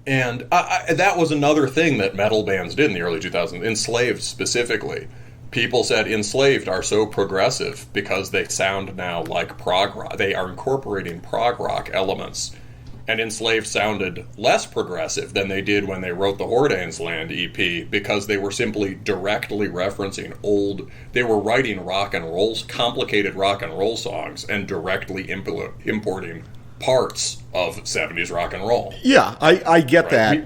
And that was another thing that metal bands did in the early 2000s, Enslaved specifically. People said Enslaved are so progressive because they sound now like prog rock. They are incorporating prog rock elements. and Enslaved sounded less progressive than they did when they wrote the Hordane's Land EP, because they were simply directly referencing they were writing rock and rolls, complicated rock and roll songs, and directly importing parts of 70s rock and roll. Yeah, I get that.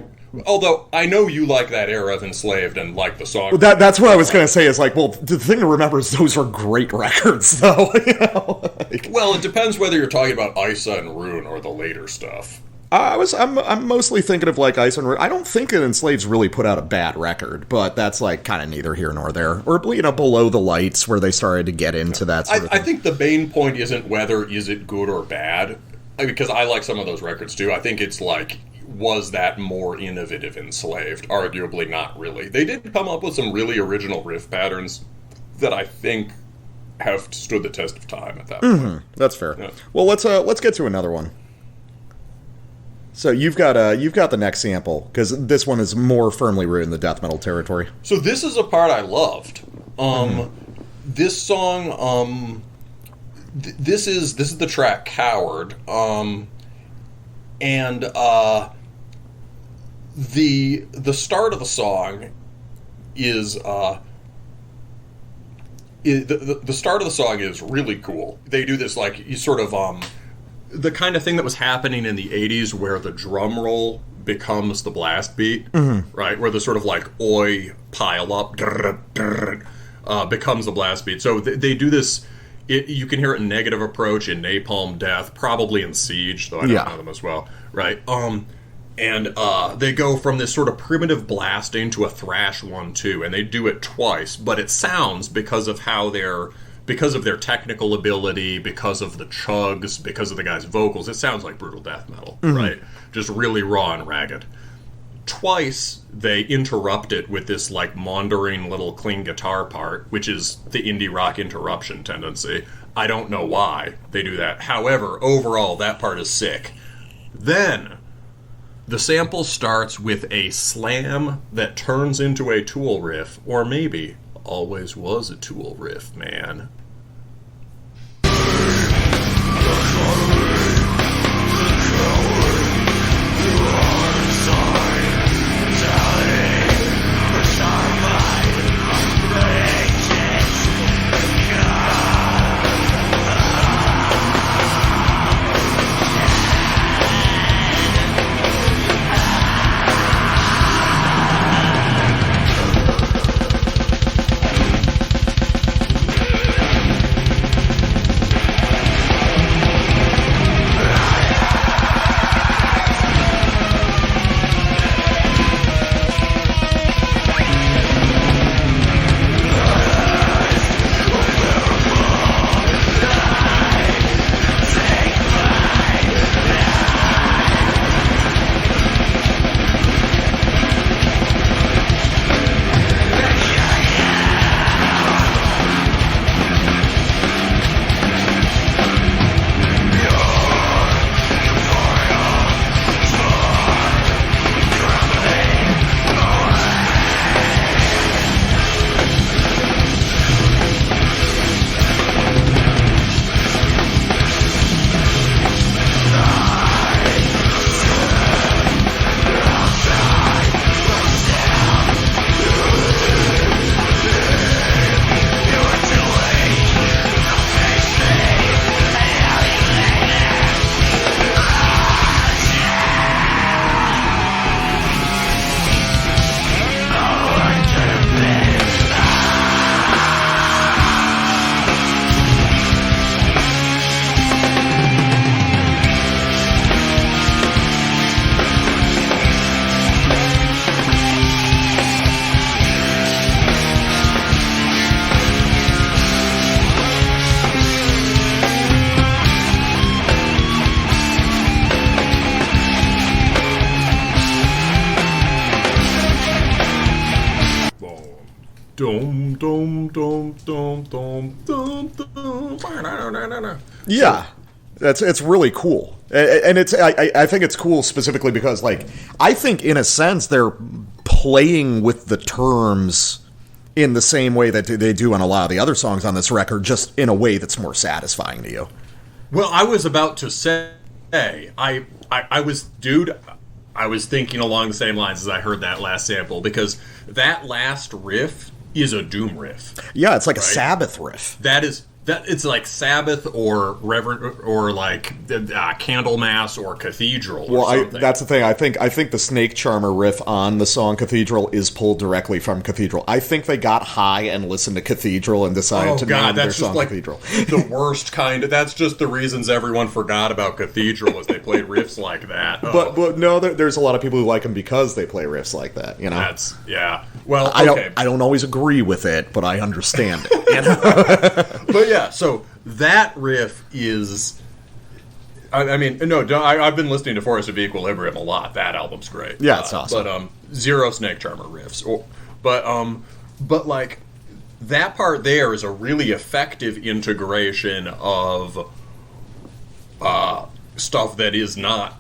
Although, I know you like that era of Enslaved and like the song. Well, that's what I was going to say, is like, well, the thing to remember is those are great records, though. You know? Well, it depends whether you're talking about Isa and Rune or the later stuff. I'm mostly thinking of like Ice and Rune. I don't think that Enslaved's really put out a bad record, but that's like kind of neither here nor there. Or, you know, Below the Lights, where they started to get into that sort of thing. I think the main point isn't whether is it good or bad, because I like some of those records too. I think it's like, was that more innovative Enslaved? Arguably not really. They did come up with some really original riff patterns that I think have stood the test of time at that point. That's fair. Yeah. Well, let's get to another one. So you've got the next sample, because this one is more firmly rooted in the death metal territory. So this is a part I loved. This song, this is the track Coward, and the start of the song is the start of the song is really cool. They do this like you sort of the kind of thing that was happening in the 80s where the drum roll becomes the blast beat, right? Where the sort of like oi pile up becomes the blast beat. So they do this. You can hear it in Negative Approach, in Napalm Death, probably in Siege, though I don't know them as well, right? And they go from this sort of primitive blasting to a thrash 1-2, and they do it twice, but it sounds, because of their technical ability, because of the chugs, because of the guy's vocals, it sounds like brutal death metal, right? Just really raw and ragged. Twice, they interrupt it with this, like, maundering little clean guitar part, which is the indie rock interruption tendency. I don't know why they do that. However, overall, that part is sick. Then, the sample starts with a slam that turns into a Tool riff, or maybe always was a Tool riff, man. Yeah, it's really cool, and I think it's cool specifically because, like, I think in a sense they're playing with the terms in the same way that they do on a lot of the other songs on this record, just in a way that's more satisfying to you. Well, I was about to say Hey, I was thinking along the same lines as I heard that last sample, because that last riff is a Doom riff. Yeah, it's like a Sabbath riff. It's like Sabbath or Reverend or like Candlemas or Cathedral. Or something. That's the thing. I think the Snake Charmer riff on the song Cathedral is pulled directly from Cathedral. I think they got high and listened to Cathedral and decided to name their song Cathedral. The worst kind. That's just the reasons everyone forgot about Cathedral, is they played riffs like that. Oh. But no, there's a lot of people who like them because they play riffs like that. You know, Well, okay. I don't always agree with it, but I understand it. You know? But yeah, so that riff is. I've been listening to Forest of Equilibrium a lot. That album's great. Yeah, it's awesome. But zero Snake Charmer riffs. But like that part there is a really effective integration of stuff that is not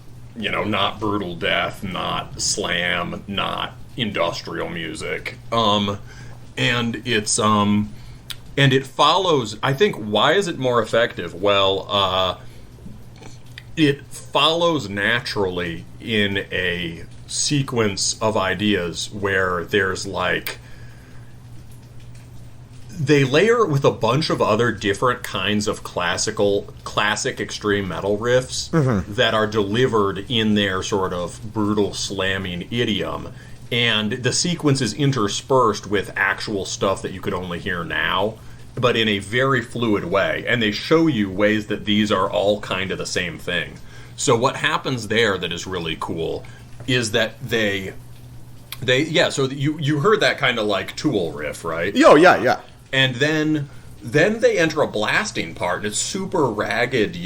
brutal death, not slam, not industrial music. And it follows, I think, why is it more effective? Well, it follows naturally in a sequence of ideas where there's like, they layer it with a bunch of other different kinds of classic extreme metal riffs that are delivered in their sort of brutal slamming idiom. And the sequence is interspersed with actual stuff that you could only hear now, but in a very fluid way. And they show you ways that these are all kind of the same thing. So what happens there that is really cool is that so you heard that kind of like Tool riff, right? Oh, yeah. And then they enter a blasting part, and it's super ragged,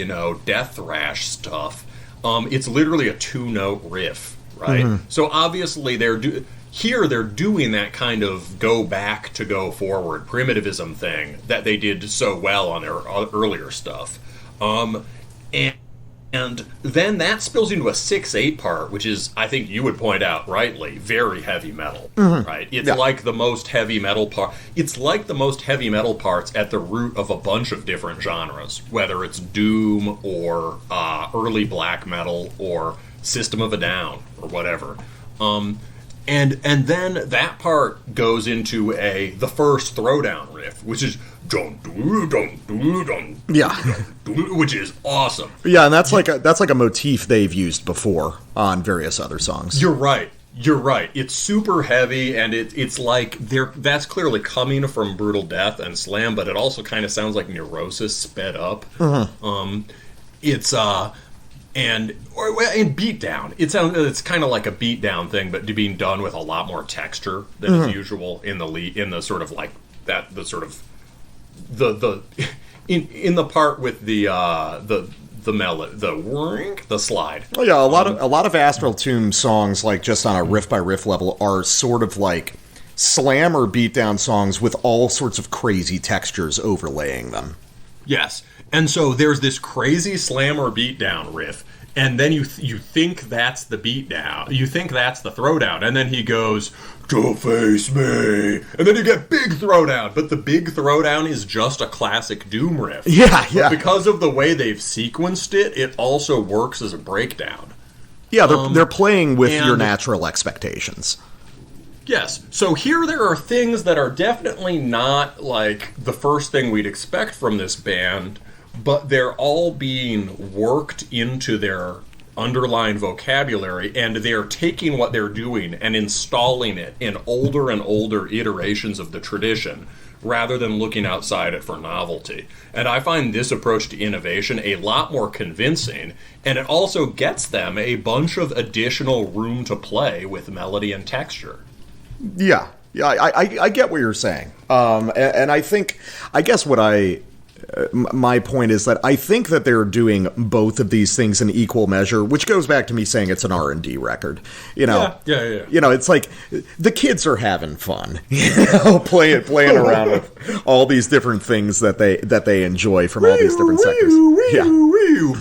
death thrash stuff. It's literally a 2-note riff. Right, so obviously they're doing that kind of go back to go forward primitivism thing that they did so well on their earlier stuff, and then that spills into a 6/8 part, which is, I think you would point out rightly, very heavy metal. Right, it's like the most heavy metal part. It's like the most heavy metal parts at the root of a bunch of different genres, whether it's doom or early black metal or System of a Down or whatever, and then that part goes into the first throwdown riff, which is which is awesome. Yeah, and that's like a motif they've used before on various other songs. You're right. It's super heavy, and it's like that's clearly coming from Brutal Death and Slam, but it also kind of sounds like Neurosis sped up. It's And beatdown, it's kind of like a beatdown thing, but being done with a lot more texture than is usual in the sort of like that, the sort of in the part with the slide. Oh yeah, a lot of Astral Tomb songs, like just on a riff by riff level, are sort of like slam or beatdown songs with all sorts of crazy textures overlaying them. Yes. And so there's this crazy slam or beatdown riff, and then you think that's the beatdown, you think that's the throwdown, and then he goes, "To face me," and then you get big throwdown, but the big throwdown is just a classic Doom riff. Yeah. But because of the way they've sequenced it, it also works as a breakdown. Yeah, they're playing with your natural expectations. Yes. So here there are things that are definitely not like the first thing we'd expect from this band, but they're all being worked into their underlying vocabulary, and they're taking what they're doing and installing it in older and older iterations of the tradition, rather than looking outside it for novelty. And I find this approach to innovation a lot more convincing, and it also gets them a bunch of additional room to play with melody and texture. Yeah, I get what you're saying. And I think, I guess my point is that I think that they're doing both of these things in equal measure, which goes back to me saying it's an R&D record. Yeah. It's like the kids are having fun, playing around with all these different things that they enjoy from all these different sectors.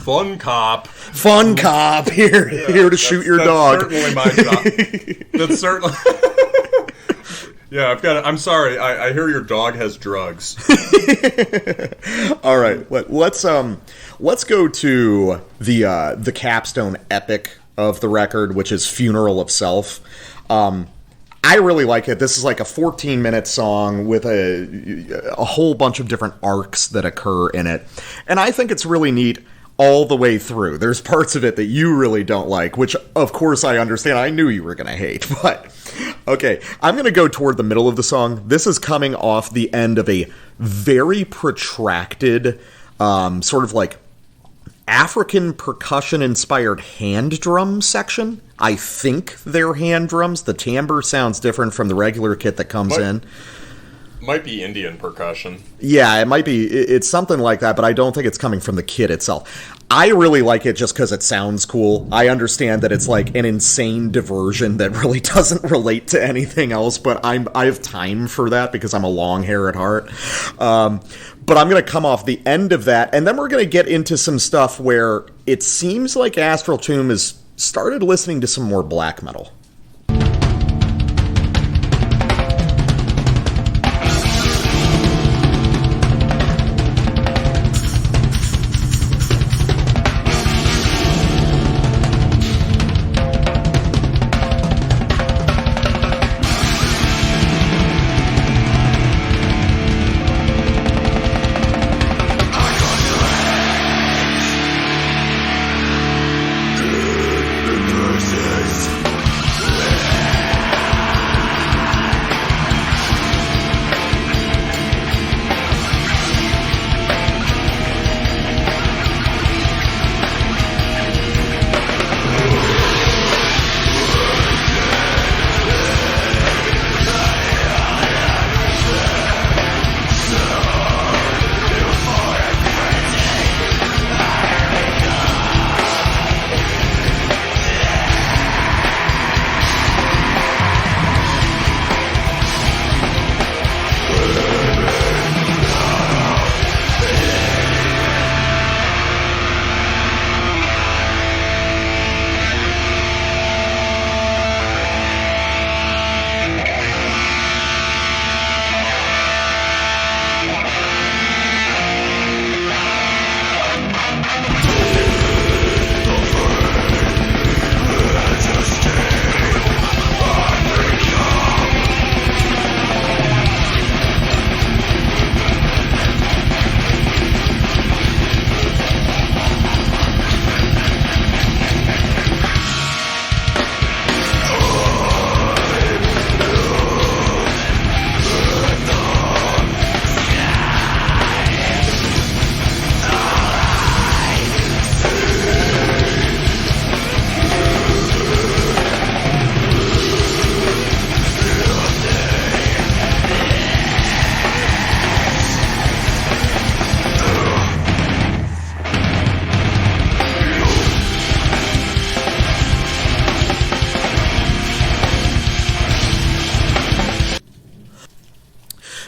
Fun cop here to shoot your dog. That's certainly my job. That's certainly. Yeah, I'm sorry. I hear your dog has drugs. All right, let's go to the capstone epic of the record, which is Funeral of Self. I really like it. This is like a 14-minute song with a whole bunch of different arcs that occur in it. And I think it's really neat all the way through. There's parts of it that you really don't like, which, of course, I understand. I knew you were going to hate. But, okay, I'm going to go toward the middle of the song. This is coming off the end of a very protracted, sort of like African percussion-inspired hand drum section. I think they're hand drums. The timbre sounds different from the regular kit that comes in. Might be Indian percussion. Yeah, it might be. It's something like that, but I don't think it's coming from the kit itself. I really like it just because it sounds cool. I understand that it's like an insane diversion that really doesn't relate to anything else, but I have time for that because I'm a long hair at heart. But I'm going to come off the end of that, and then we're going to get into some stuff where it seems like Astral Tomb has started listening to some more black metal.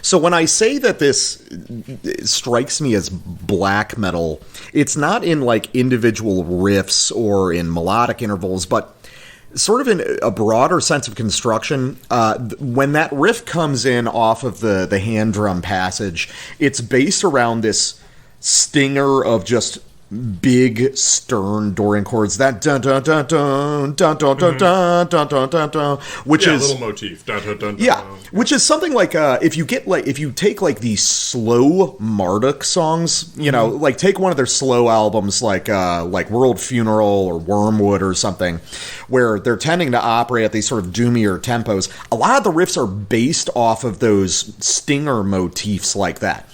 So when I say that this strikes me as black metal, it's not in like individual riffs or in melodic intervals, but sort of in a broader sense of construction. When that riff comes in off of the hand drum passage, it's based around this stinger of just big stern Dorian chords, that dun dun dun dun dun dun dun dun dun dun dun dun, which is a little motif, dun dun dun. Yeah, which is something like if you take like these slow Marduk songs, you know, like take one of their slow albums like World Funeral or Wormwood or something, where they're tending to operate at these sort of doomier tempos. A lot of the riffs are based off of those stinger motifs like that.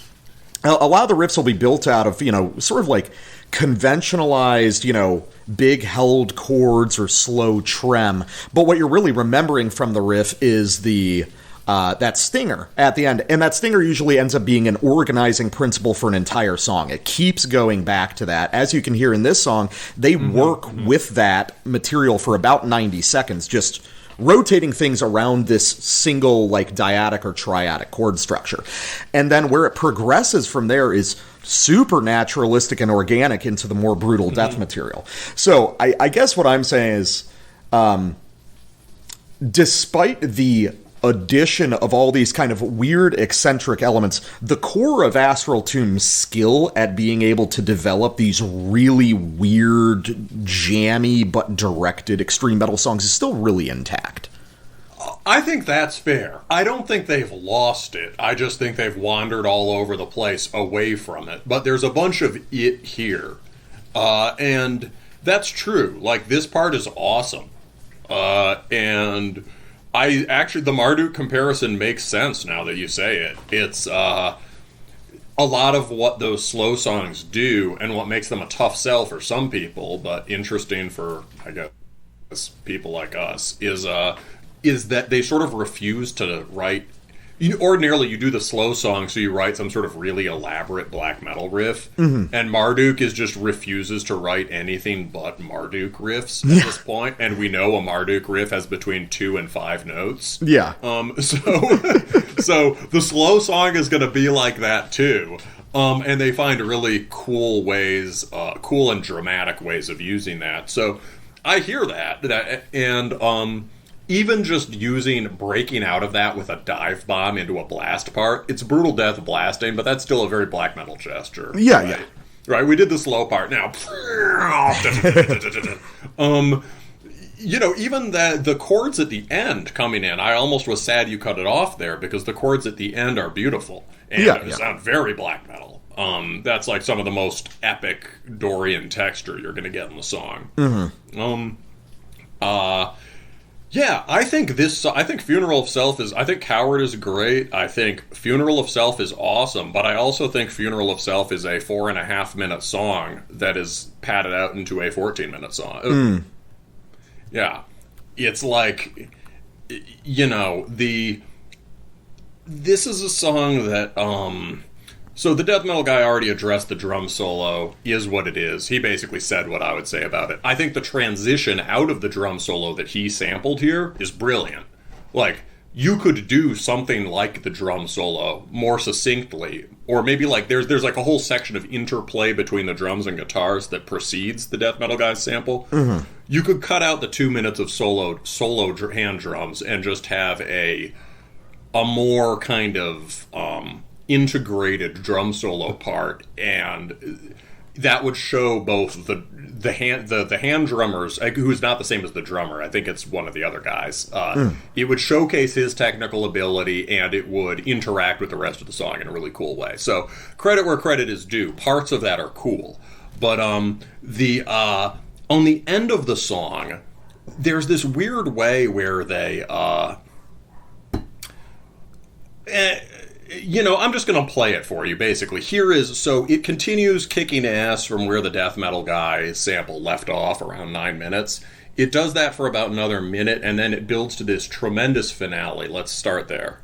A lot of the riffs will be built out of, you know, sort of like conventionalized, you know, big held chords or slow trem. But what you're really remembering from the riff is the that stinger at the end. And that stinger usually ends up being an organizing principle for an entire song. It keeps going back to that. As you can hear in this song, they work with that material for about 90 seconds, just rotating things around this single, like, dyadic or triadic chord structure. And then where it progresses from there is super naturalistic and organic into the more brutal death material. So I guess what I'm saying is, despite the addition of all these kind of weird, eccentric elements, the core of Astral Tomb's skill at being able to develop these really weird, jammy, but directed extreme metal songs is still really intact. I think that's fair. I don't think they've lost it. I just think they've wandered all over the place away from it. But there's a bunch of it here. And that's true. Like, this part is awesome. And the Marduk comparison makes sense now that you say it. It's a lot of what those slow songs do and what makes them a tough sell for some people, but interesting for, I guess, people like us, is that they sort of refuse to write. Ordinarily, you do the slow song, so you write some sort of really elaborate black metal riff, and Marduk just refuses to write anything but Marduk riffs at this point, and we know a Marduk riff has between 2 and 5 notes. Yeah. So the slow song is going to be like that too, and they find really cool and dramatic ways of using that. So I hear that, and even just breaking out of that with a dive bomb into a blast part, it's brutal death blasting, but that's still a very black metal gesture. Yeah, right? yeah. Right, we did the slow part. Now, even the chords at the end coming in, I almost was sad you cut it off there, because the chords at the end are beautiful. And sound very black metal. That's like some of the most epic Dorian texture you're going to get in the song. Yeah, I think Funeral of Self I think Coward is great. I think Funeral of Self is awesome, but I also think Funeral of Self is a 4.5-minute song that is padded out into a 14-minute song. Yeah. It's like, this is a song that, so the death metal guy already addressed the drum solo is what it is. He basically said what I would say about it. I think the transition out of the drum solo that he sampled here is brilliant. Like, you could do something like the drum solo more succinctly, or maybe like there's like a whole section of interplay between the drums and guitars that precedes the death metal guy's sample. You could cut out the 2 minutes of solo hand drums and just have a more kind of integrated drum solo part, and that would show both the hand drummers, who's not the same as the drummer. I think it's one of the other guys. It would showcase his technical ability, and it would interact with the rest of the song in a really cool way. So credit where credit is due. Parts of that are cool, but on the end of the song, there's this weird way where they I'm just going to play it for you, basically. So it continues kicking ass from where the death metal guy sample left off, around 9 minutes. It does that for about another minute, and then it builds to this tremendous finale. Let's start there.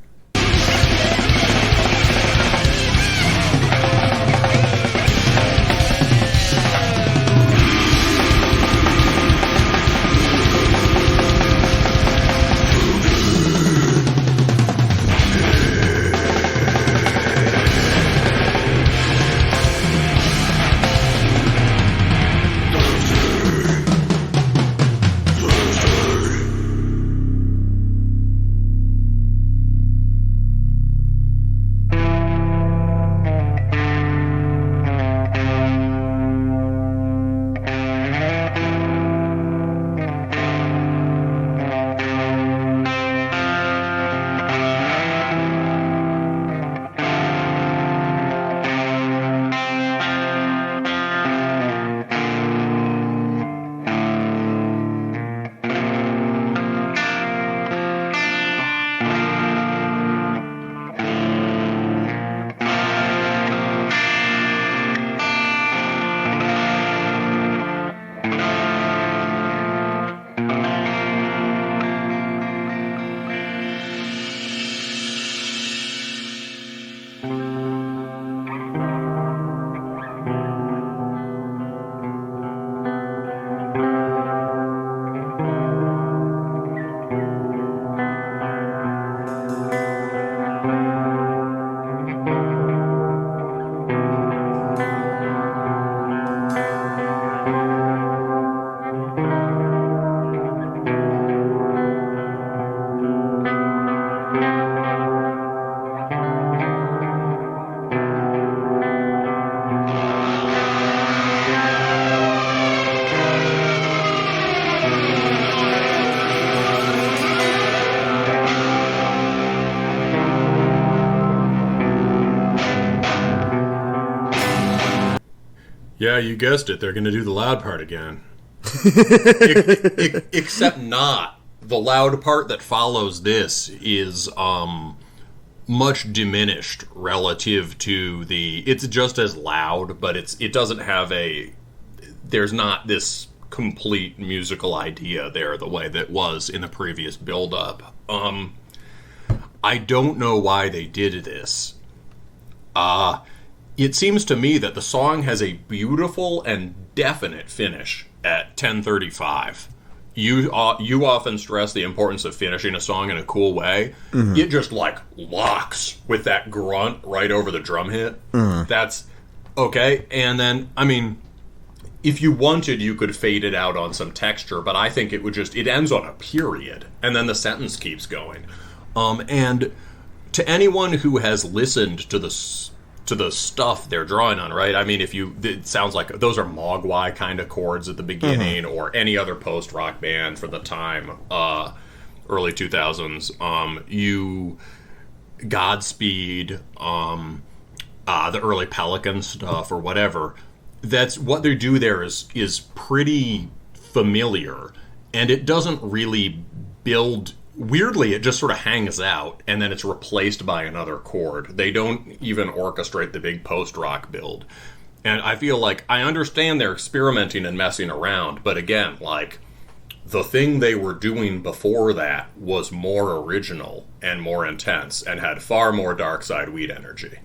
Yeah, you guessed it. They're going to do the loud part again. Except not. The loud part that follows this is much diminished relative to the... It's just as loud, but it doesn't have a... There's not this complete musical idea there the way that was in the previous build-up. I don't know why they did this. It seems to me that the song has a beautiful and definite finish at 10:35. You often stress the importance of finishing a song in a cool way. Mm-hmm. It just, like, locks with that grunt right over the drum hit. Mm-hmm. That's okay. And then, I mean, if you wanted, you could fade it out on some texture, but I think it would just... It ends on a period, and then the sentence keeps going. And to anyone who has listened to the stuff they're drawing on, right? I mean, it sounds like those are Mogwai kind of chords at the beginning, mm-hmm. or any other post-rock band for the time, early 2000s. You Godspeed, the early Pelican stuff, or whatever. That's what they do there is pretty familiar, and it doesn't really build. Weirdly, it just sort of hangs out, and then it's replaced by another chord. They don't even orchestrate the big post-rock build. And I feel like I understand they're experimenting and messing around, but again, like, the thing they were doing before that was more original and more intense and had far more Dark Side Weed energy.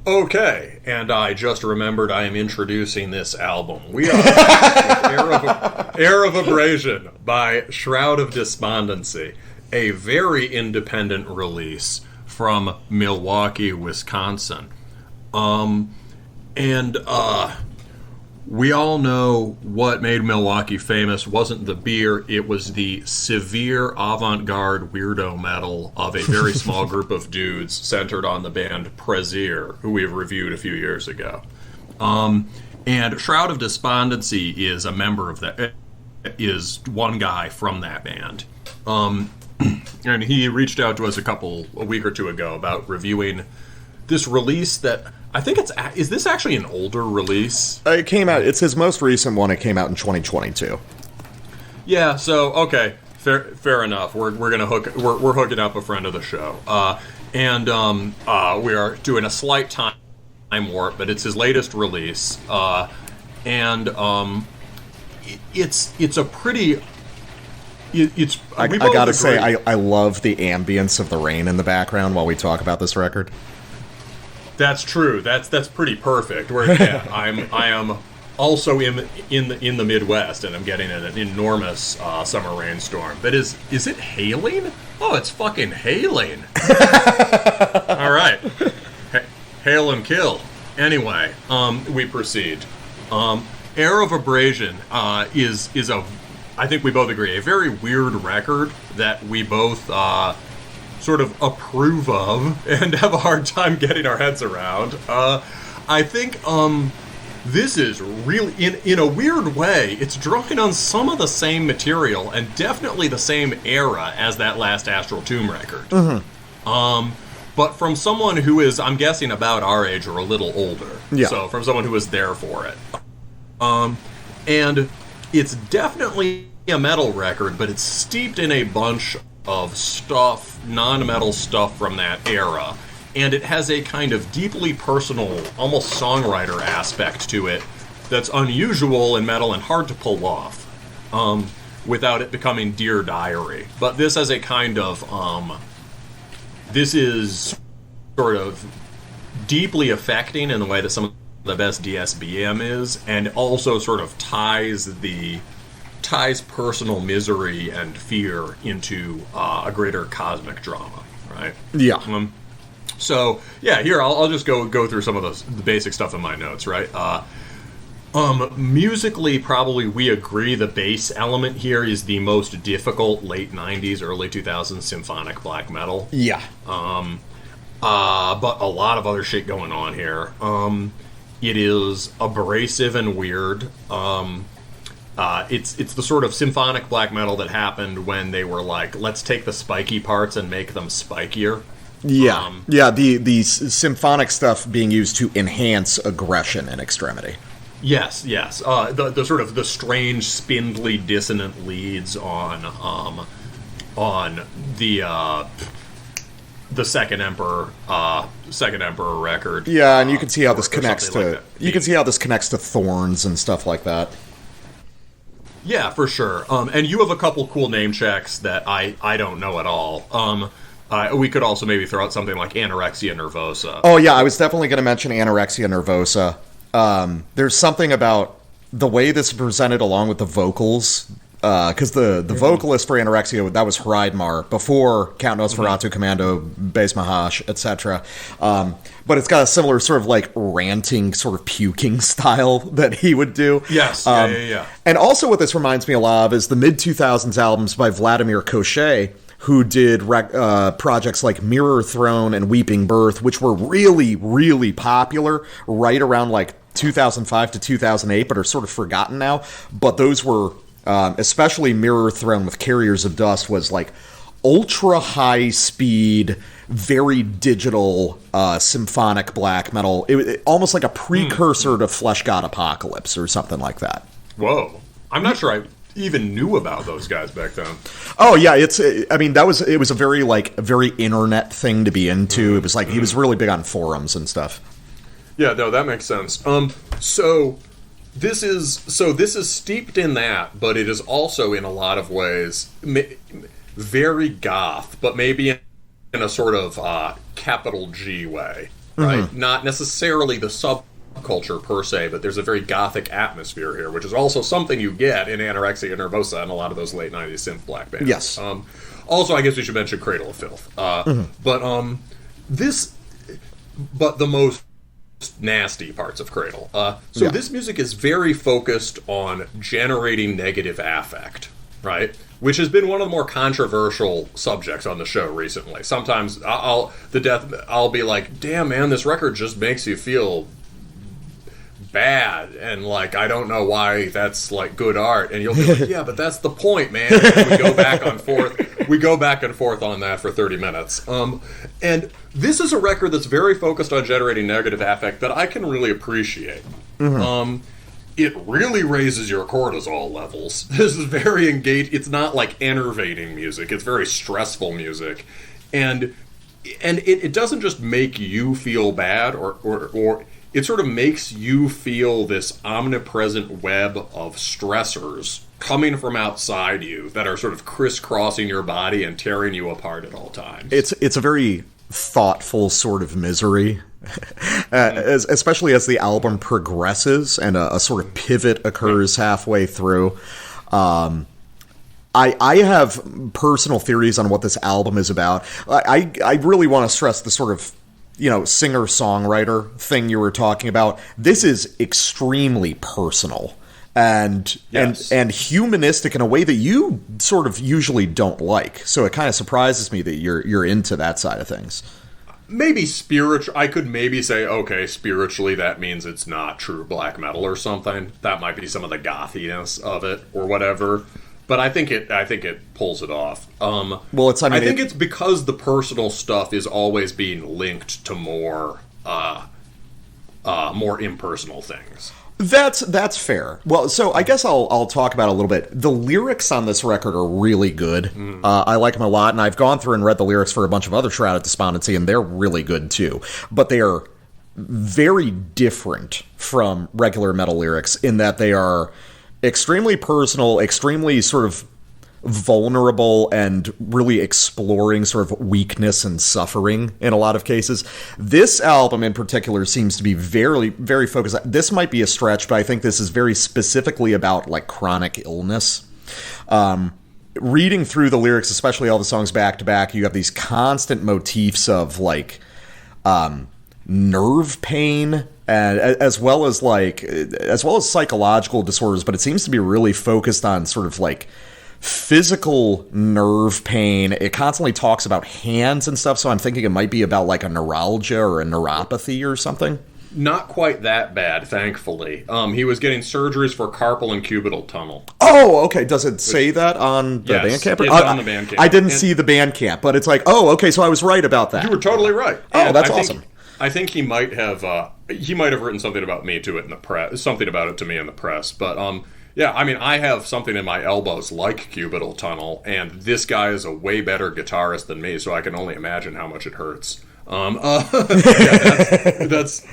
Okay, and I just remembered I am introducing this album. We are Air of Abrasion by Shroud of Despondency, a very independent release from Milwaukee, Wisconsin. we all know what made Milwaukee famous wasn't the beer, it was the severe avant-garde weirdo metal of a very small group of dudes centered on the band Brazier, who we've reviewed a few years ago. And Shroud of Despondency is a member of that, is one guy from that band. And he reached out to us a week or two ago about reviewing this release that I think is this actually an older release? It came out, it's his most recent one, it came out in 2022. Yeah, so, okay, fair enough. We're hooking up a friend of the show. And we are doing a slight time warp, but it's his latest release. And it's a pretty... I gotta say, I love the ambience of the rain in the background while we talk about this record. That's true. That's pretty perfect. I am also in the Midwest, and I'm getting an enormous summer rainstorm. But is it hailing? Oh, it's fucking hailing. All right, hail and kill. Anyway, we proceed. Heir of Abrasion is a, I think we both agree, a very weird record that we both sort of approve of and have a hard time getting our heads around. I think this is really, in a weird way, it's drawing on some of the same material and definitely the same era as that last Astral Tomb record. Mm-hmm. But from someone who is, I'm guessing, about our age or a little older. Yeah. So from someone who was there for it. And it's definitely a metal record, but it's steeped in a bunch of stuff, non-metal stuff from that era. And it has a kind of deeply personal, almost songwriter aspect to it that's unusual in metal and hard to pull off without it becoming Dear Diary. But this has a kind of, this is sort of deeply affecting in the way that some of the best DSBM is, and also sort of ties personal misery and fear into a greater cosmic drama, right? Yeah. So, yeah, here, I'll just go through some of the basic stuff in my notes, right? Musically, probably we agree the bass element here is the most difficult late 90s, early 2000s symphonic black metal. Yeah. But a lot of other shit going on here. It is abrasive and weird. It's the sort of symphonic black metal that happened when they were like, let's take the spiky parts and make them spikier. Yeah, the symphonic stuff being used to enhance aggression and extremity. Yes. The sort of the strange, spindly, dissonant leads on the Second Emperor record. Yeah, and you can see how this connects to like you can see how this connects to Thorns and stuff like that. Yeah, for sure. And you have a couple cool name checks that I don't know at all. We could also maybe throw out something like Anorexia Nervosa. Oh yeah, I was definitely going to mention Anorexia Nervosa. There's something about the way this is presented along with the vocals, because the vocalist for Anorexia, that was Hreidmar, before Count Nosferatu, Commando, Beis Mahash, etc. But it's got a similar sort of like ranting, sort of puking style that he would do. Yes, yeah. And also what this reminds me a lot of is the mid-2000s albums by Vladimir Cochet, who did projects like Mirror Throne and Weeping Birth, which were really, really popular right around like 2005 to 2008, but are sort of forgotten now. But those were, especially Mirror Throne with Carriers of Dust, was like ultra high speed, very digital symphonic black metal. It almost like a precursor to Flesh God Apocalypse or something like that. Whoa. I'm not sure I even knew about those guys back then. Oh yeah, it was a very internet thing to be into. It was like he was really big on forums and stuff. Yeah, no, that makes sense. So this is steeped in that, but it is also in a lot of ways very goth, but maybe in a sort of capital G way, right? Mm-hmm. Not necessarily the subculture per se, but there's a very gothic atmosphere here, which is also something you get in Anorexia Nervosa and a lot of those late 90s synth black bands. Yes. Also, I guess we should mention Cradle of Filth. But the most nasty parts of Cradle. This music is very focused on generating negative affect, right? Which has been one of the more controversial subjects on the show recently. Sometimes I'll be like, damn man, this record just makes you feel bad, and like I don't know why that's like good art, and you'll be like, yeah, but that's the point, man. And we go back and forth on that for 30 minutes. And this is a record that's very focused on generating negative affect that I can really appreciate. It really raises your cortisol levels. This is very engaged. It's not like enervating music. It's very stressful music, and it doesn't just make you feel bad, or it sort of makes you feel this omnipresent web of stressors coming from outside you that are sort of crisscrossing your body and tearing you apart at all times. It's a very thoughtful sort of misery, especially as the album progresses and a sort of pivot occurs halfway through. I have personal theories on what this album is about. I really want to stress the sort of singer-songwriter thing you were talking about. This is extremely personal and humanistic in a way that you sort of usually don't like. So it kind of surprises me that you're into that side of things. Maybe spiritual. I could maybe say, okay, spiritually that means it's not true black metal or something. That might be some of the gothiness of it or whatever. But I think it pulls it off. I think it's because the personal stuff is always being linked to more impersonal things. That's fair. Well, so I guess I'll talk about it a little bit. The lyrics on this record are really good. I like them a lot, and I've gone through and read the lyrics for a bunch of other Shroud of Despondency, and they're really good too. But they are very different from regular metal lyrics in that they are extremely personal, extremely sort of vulnerable, and really exploring sort of weakness and suffering in a lot of cases. This album in particular seems to be very, very focused. This might be a stretch, but I think this is very specifically about like chronic illness. Reading through the lyrics, especially all the songs back to back, you have these constant motifs of like nerve pain, and as well as psychological disorders, but it seems to be really focused on sort of like physical nerve pain. It constantly talks about hands and stuff, so I'm thinking it might be about like a neuralgia or a neuropathy or something. Not quite that bad, thankfully. He was getting surgeries for carpal and cubital tunnel. Oh, okay. Does it say that on the Bandcamp? It's on the Bandcamp. I didn't see the Bandcamp, but it's like, oh, okay, so I was right about that. You were totally right. Oh, that's awesome. I think he might have written something about me to it in the press, something about it to me in the press, but yeah, I mean, I have something in my elbows like cubital tunnel, and this guy is a way better guitarist than me, so I can only imagine how much it hurts. Yeah, that's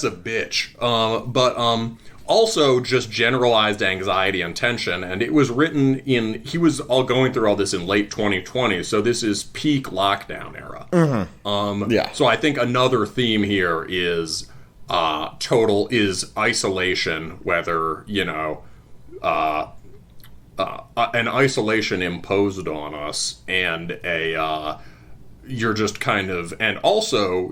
a bitch. But also just generalized anxiety and tension, and it was written he was all going through all this in late 2020, so this is peak lockdown era. Yeah. So I think another theme here is total isolation, whether an isolation imposed on us, and you're just kind of, and also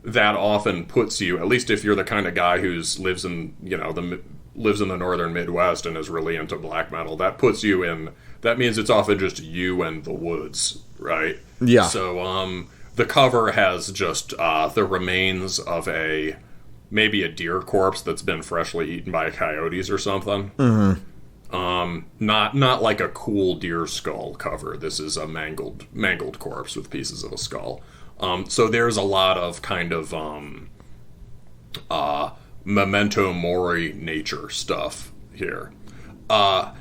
that often puts you, at least if you're the kind of guy who's lives in the northern Midwest and is really into black metal, that puts you in, that means it's often just you and the woods, right? Yeah. So the cover has just the remains of maybe a deer corpse that's been freshly eaten by coyotes or something. Not like a cool deer skull cover. This is a mangled corpse with pieces of a skull. So there's a lot of kind of memento mori nature stuff here. Yeah,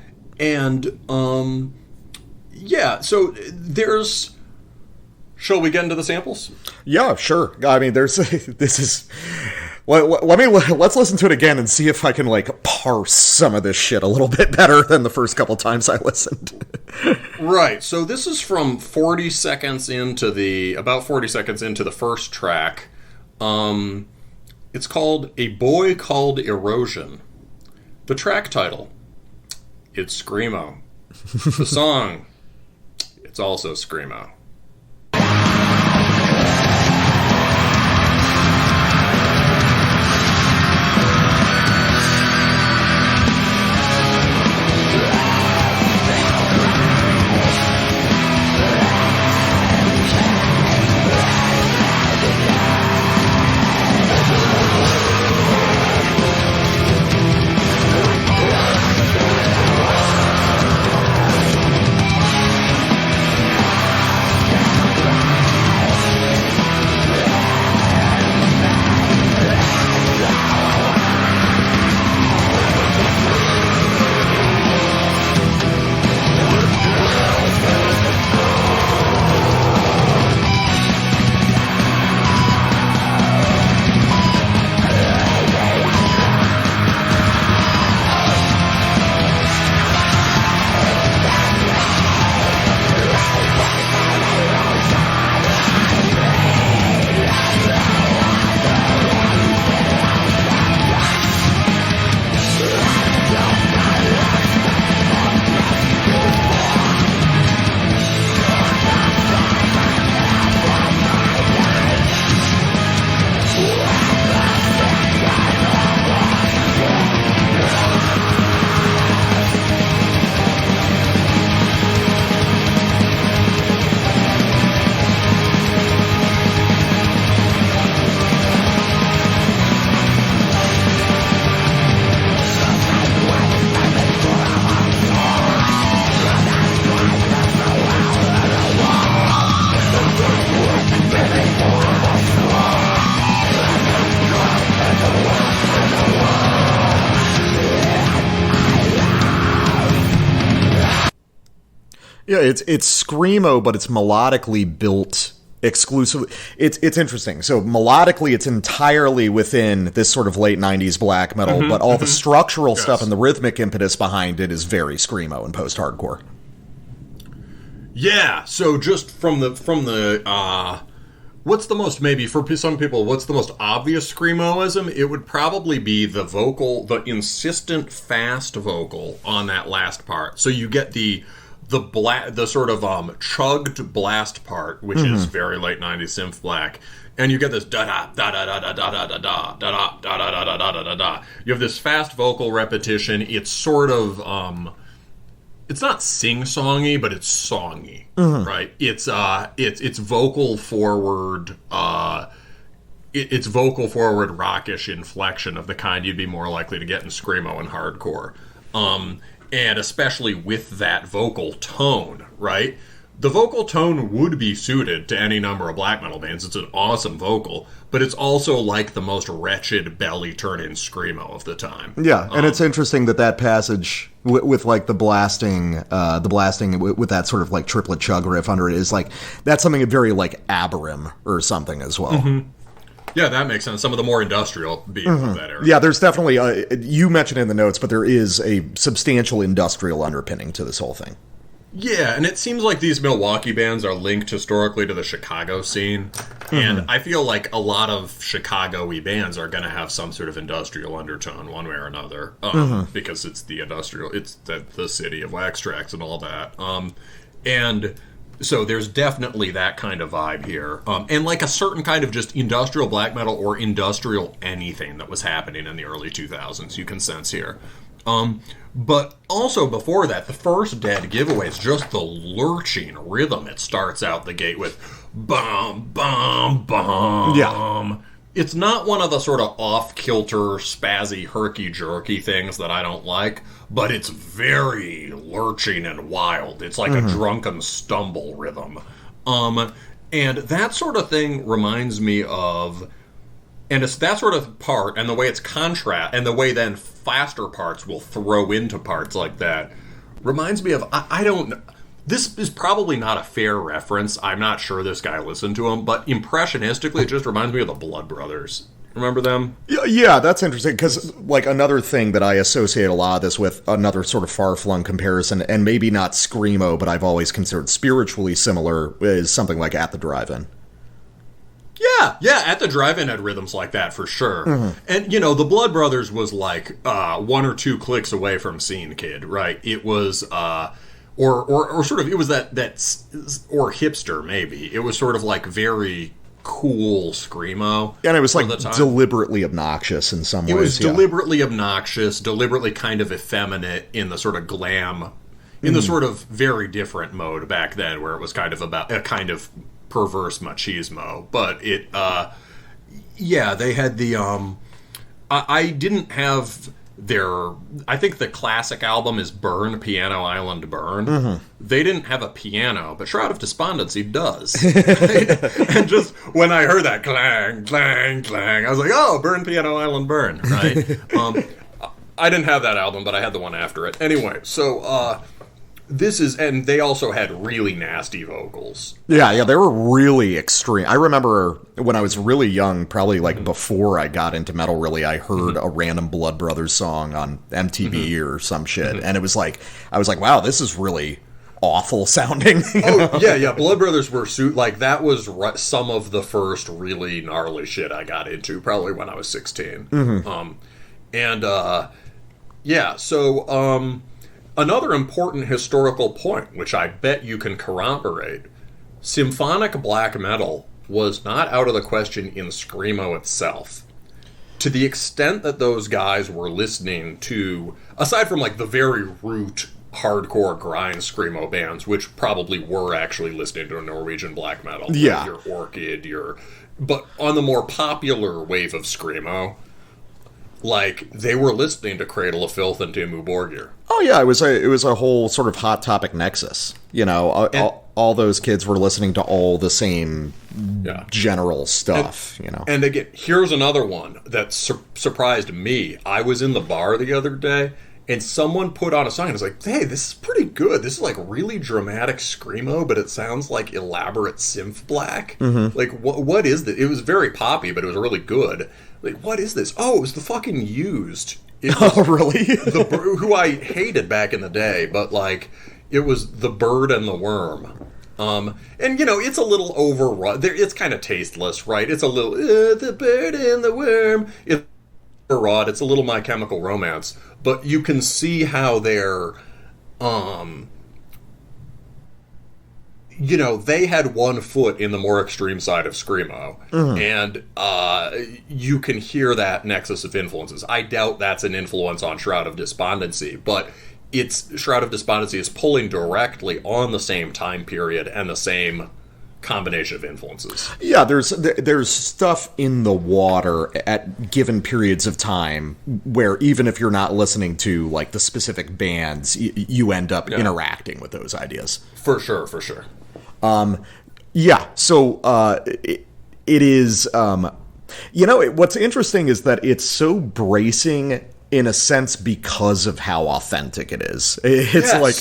so there's... Shall we get into the samples? Yeah, sure. I mean, let's listen to it again and see if I can like parse some of this shit a little bit better than the first couple times I listened. Right. So this is from about 40 seconds into the first track. It's called A Boy Called Erosion. The track title, it's Screamo. The song, it's also Screamo. Yeah, it's screamo, but it's melodically built exclusively. It's interesting. So melodically, it's entirely within this sort of late 90s black metal, but all the structural stuff and the rhythmic impetus behind it is very screamo and post-hardcore. Yeah, so just from the what's the most, maybe for some people, what's the most obvious screamoism? It would probably be the vocal, the insistent fast vocal on that last part. So you get the sort of chugged blast part, which is very late 90s synth black, and you get this da da da da da da da da da da da da da da da da da. You have this fast vocal repetition. It's sort of it's not sing-songy, but it's songy, right? It's vocal forward. It's vocal forward rockish inflection of the kind you'd be more likely to get in screamo and hardcore, and especially with that vocal tone, right? The vocal tone would be suited to any number of black metal bands. It's an awesome vocal, but it's also like the most wretched belly turn-in screamo of the time. Yeah, and it's interesting that passage with like the blasting with that sort of like triplet chug riff under it is like, that's something very like Abrasion or something as well. Yeah, that makes sense. Some of the more industrial beats of that era. Yeah, there's definitely, you mentioned in the notes, but there is a substantial industrial underpinning to this whole thing. Yeah, and it seems like these Milwaukee bands are linked historically to the Chicago scene, and I feel like a lot of Chicago-y bands are going to have some sort of industrial undertone one way or another, because it's the industrial, it's the city of wax tracks and all that, and so there's definitely that kind of vibe here, and like a certain kind of just industrial black metal or industrial anything that was happening in the early 2000s you can sense here. But also before that, the first Dead giveaway is just the lurching rhythm. It starts out the gate with bum, bum, bum. Yeah. It's not one of the sort of off-kilter, spazzy, herky-jerky things that I don't like, but it's very lurching and wild. It's like a drunken stumble rhythm. And that sort of thing reminds me of... And it's that sort of part, and the way it's contrast, and the way then faster parts will throw into parts like that, reminds me of, I don't, this is probably not a fair reference, I'm not sure this guy listened to him, but impressionistically, it just reminds me of the Blood Brothers. Remember them? Yeah, that's interesting, because, like, another thing that I associate a lot of this with, another sort of far-flung comparison, and maybe not screamo, but I've always considered spiritually similar, is something like At the Drive-In. Yeah, At the Drive-In had rhythms like that for sure. And, you know, the Blood Brothers was like one or two clicks away from Scene Kid, right? It was, or sort of, it was that, or hipster maybe. It was sort of like very cool screamo. And it was like deliberately obnoxious in some ways. It was deliberately obnoxious, deliberately kind of effeminate in the sort of glam, in the sort of very different mode back then where it was kind of about a kind of perverse machismo, but it they had the I didn't have their, I think the classic album is Burn, Piano Island Burn. They didn't have a piano, but Shroud of Despondency does. And just when I heard that clang, clang, clang, I was like, oh, Burn, Piano Island Burn, right? I didn't have that album, but I had the one after it. Anyway, so this is, and they also had really nasty vocals. Yeah, they were really extreme. I remember when I was really young, probably like before I got into metal really, I heard a random Blood Brothers song on MTV or some shit, and it was like, I was like, wow, this is really awful sounding. Yeah, Blood Brothers were like, that was some of the first really gnarly shit I got into, probably when I was 16. Another important historical point, which I bet you can corroborate, symphonic black metal was not out of the question in screamo itself. To the extent that those guys were listening to, aside from like the very root hardcore grind screamo bands, which probably were actually listening to Norwegian black metal, yeah, your Orchid, but on the more popular wave of screamo, like, they were listening to Cradle of Filth and Dimmu Borgir. Oh yeah, it was a whole sort of hot topic nexus. You know, all those kids were listening to all the same general stuff. You know, and again, here's another one that surprised me. I was in the bar the other day, and someone put on a song and was like, hey, this is pretty good. This is like really dramatic screamo, but it sounds like elaborate synth black. Like, what is this? It was very poppy, but it was really good. Like, what is this? Oh, it was the fucking Used. Oh, really? Who I hated back in the day, but like, it was The Bird and the Worm. And, you know, it's a little overrun. It's kind of tasteless, right? It's a little, The Bird and the Worm. It's overwrought. It's a little My Chemical Romance. But you can see how they're, you know, they had one foot in the more extreme side of screamo. And you can hear that nexus of influences. I doubt that's an influence on Shroud of Despondency, but Shroud of Despondency is pulling directly on the same time period and the same combination of influences. Yeah, there's stuff in the water at given periods of time where even if you're not listening to like the specific bands, you end up interacting with those ideas. For sure. Yeah, so it is, you know, what's interesting is that it's so bracing in a sense because of how authentic it is. It's like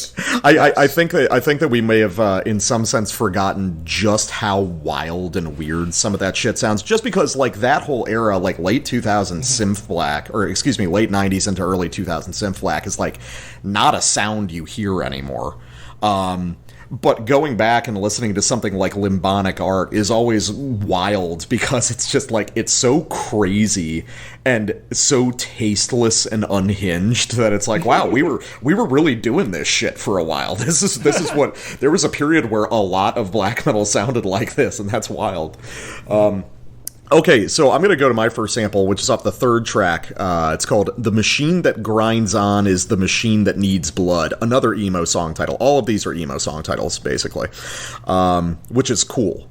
I think that we may have in some sense forgotten just how wild and weird some of that shit sounds, just because like that whole era, like late 2000s synth black, or excuse me, late 90s into early 2000s synth black is like not a sound you hear anymore. But going back and listening to something like Limbonic Art is always wild because it's just like, it's so crazy and so tasteless and unhinged that it's like, wow, we were really doing this shit for a while. This is what, there was a period where a lot of black metal sounded like this, and that's wild. Okay, so I'm going to go to my first sample, which is off the third track. It's called The Machine That Grinds On Is the Machine That Needs Blood. Another emo song title. All of these are emo song titles, basically, which is cool.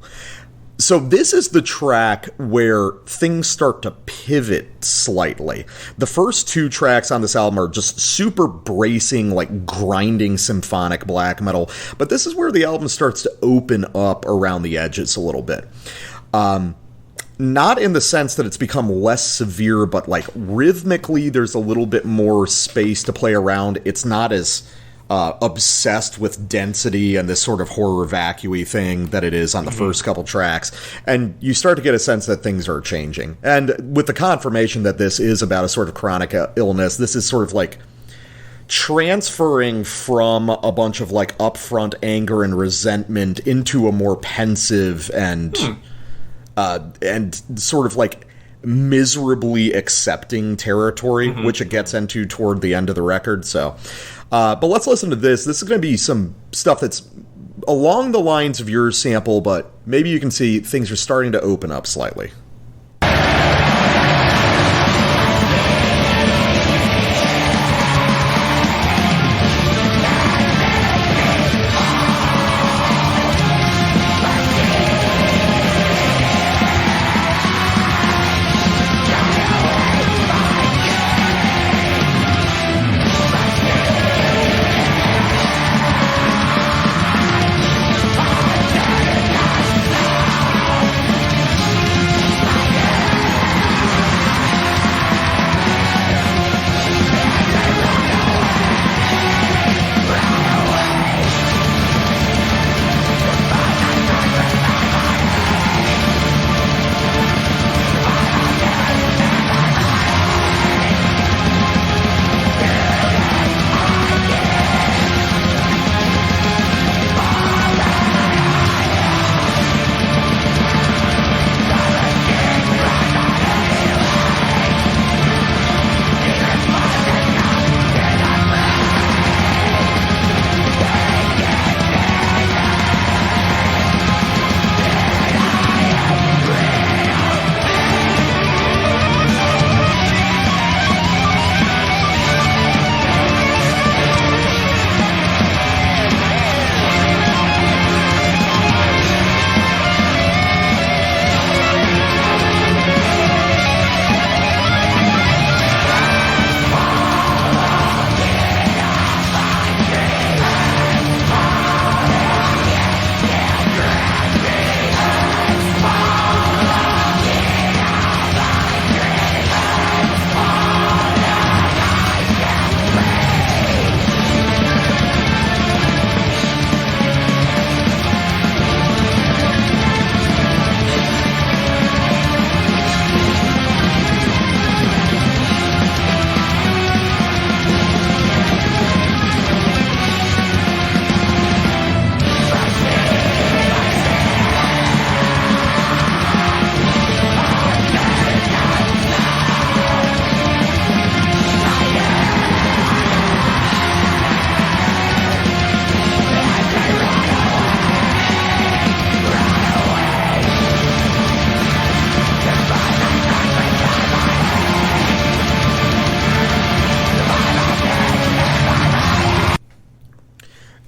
So this is the track where things start to pivot slightly. The first two tracks on this album are just super bracing, like grinding symphonic black metal. But this is where the album starts to open up around the edges a little bit. Not in the sense that it's become less severe, but like rhythmically there's a little bit more space to play around. It's not as obsessed with density and this sort of horror vacui thing that it is on the first couple tracks. And you start to get a sense that things are changing. And with the confirmation that this is about a sort of chronic illness, this is sort of like transferring from a bunch of like upfront anger and resentment into a more pensive and sort of like miserably accepting territory, which it gets into toward the end of the record. So, but let's listen to this. This is going to be some stuff that's along the lines of your sample, but maybe you can see things are starting to open up slightly.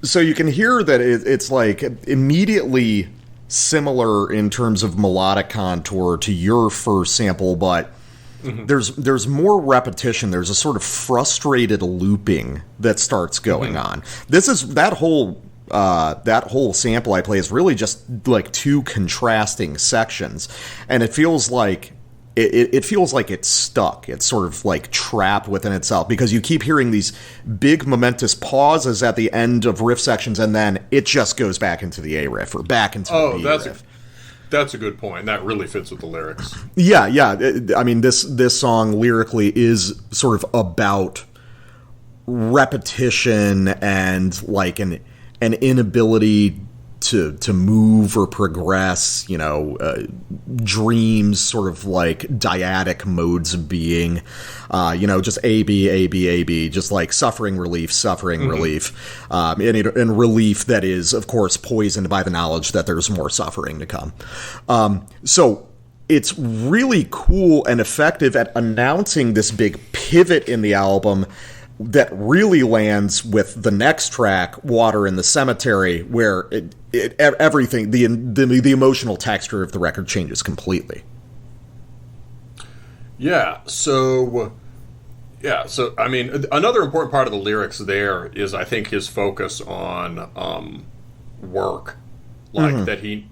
So you can hear that it's like immediately similar in terms of melodic contour to your first sample, but there's more repetition. There's a sort of frustrated looping that starts going on. This is that whole sample I play is really just like two contrasting sections, and it feels like it feels like it's stuck. It's sort of like trapped within itself because you keep hearing these big momentous pauses at the end of riff sections, and then it just goes back into the A riff or back into the B riff. That's a good point. That really fits with the lyrics. Yeah. I mean, this song lyrically is sort of about repetition and like an inability to move or progress, dreams, sort of like dyadic modes of being, just A, B, just like suffering, relief, and relief that is, of course, poisoned by the knowledge that there's more suffering to come. So it's really cool and effective at announcing this big pivot in the album that really lands with the next track, Water in the Cemetery, where everything, the emotional texture of the record changes completely. So I mean, another important part of the lyrics there is, I think, his focus on work. Like that he,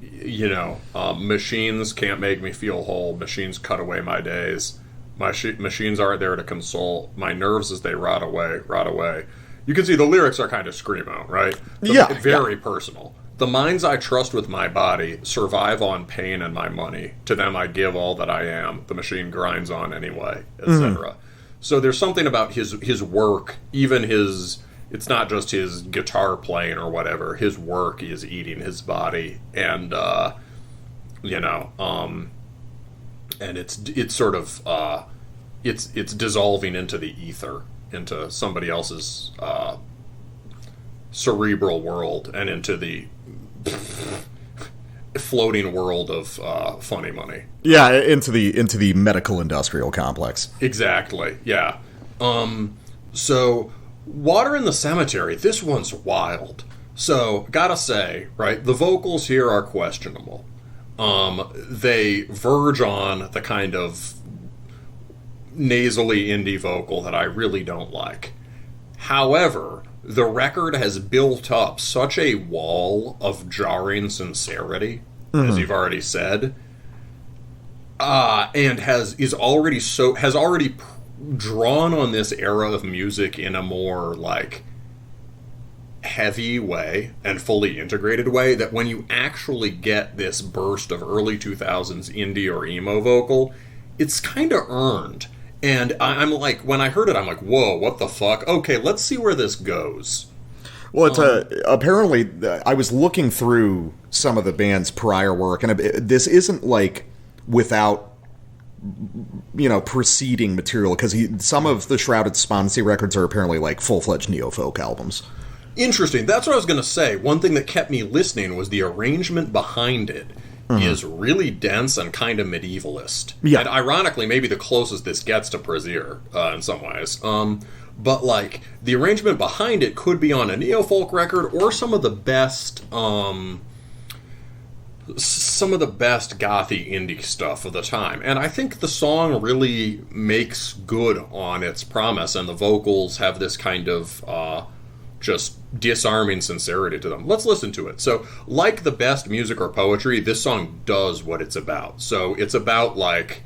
machines can't make me feel whole. Machines cut away my days. Machines aren't there to console my nerves as they rot away. You can see the lyrics are kind of screamo, right? Very personal. The minds I trust with my body survive on pain and my money. To them I give all that I am. The machine grinds on anyway, etc. So there's something about his work, even his... It's not just his guitar playing or whatever. His work is eating his body, and and it's sort of it's dissolving into the ether, into somebody else's cerebral world, and into the floating world of funny money. Yeah, into the medical industrial complex. Exactly. Yeah. So Water in the Cemetery, this one's wild. So, gotta say, right, the vocals here are questionable. They verge on the kind of nasally indie vocal that I really don't like. However, the record has built up such a wall of jarring sincerity, as you've already said, and has already drawn on this era of music in a more like heavy way and fully integrated way, that when you actually get this burst of early 2000s indie or emo vocal, it's kind of earned. And I'm like, when I heard it, I'm like, whoa, what the fuck? Okay, let's see where this goes. Well, it's apparently, I was looking through some of the band's prior work, and this isn't like without preceding material, because some of the Shroud of Despondency records are apparently like full-fledged neo-folk albums. Interesting. That's what I was going to say. One thing that kept me listening was the arrangement behind it is really dense and kind of medievalist. Yeah. And ironically, maybe the closest this gets to Brazier in some ways. But like the arrangement behind it could be on a neo-folk record or some of the best gothy indie stuff of the time. And I think the song really makes good on its promise, and the vocals have this kind of just disarming sincerity to them. Let's listen to it. So, like the best music or poetry, this song does what it's about. So it's about like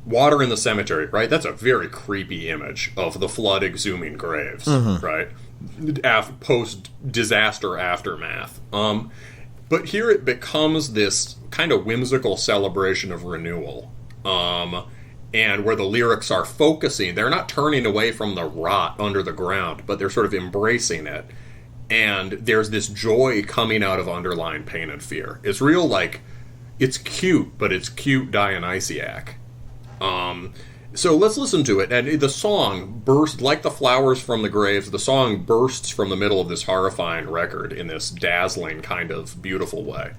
water in the cemetery, right? That's a very creepy image of the flood exhuming graves, right? Post-disaster aftermath. But here it becomes this kind of whimsical celebration of renewal. And where the lyrics are focusing, they're not turning away from the rot under the ground, but they're sort of embracing it. And there's this joy coming out of underlying pain and fear. It's real, like, it's cute, but it's cute Dionysiac. So let's listen to it. And the song bursts, like the flowers from the graves, the song bursts from the middle of this horrifying record in this dazzling kind of beautiful way.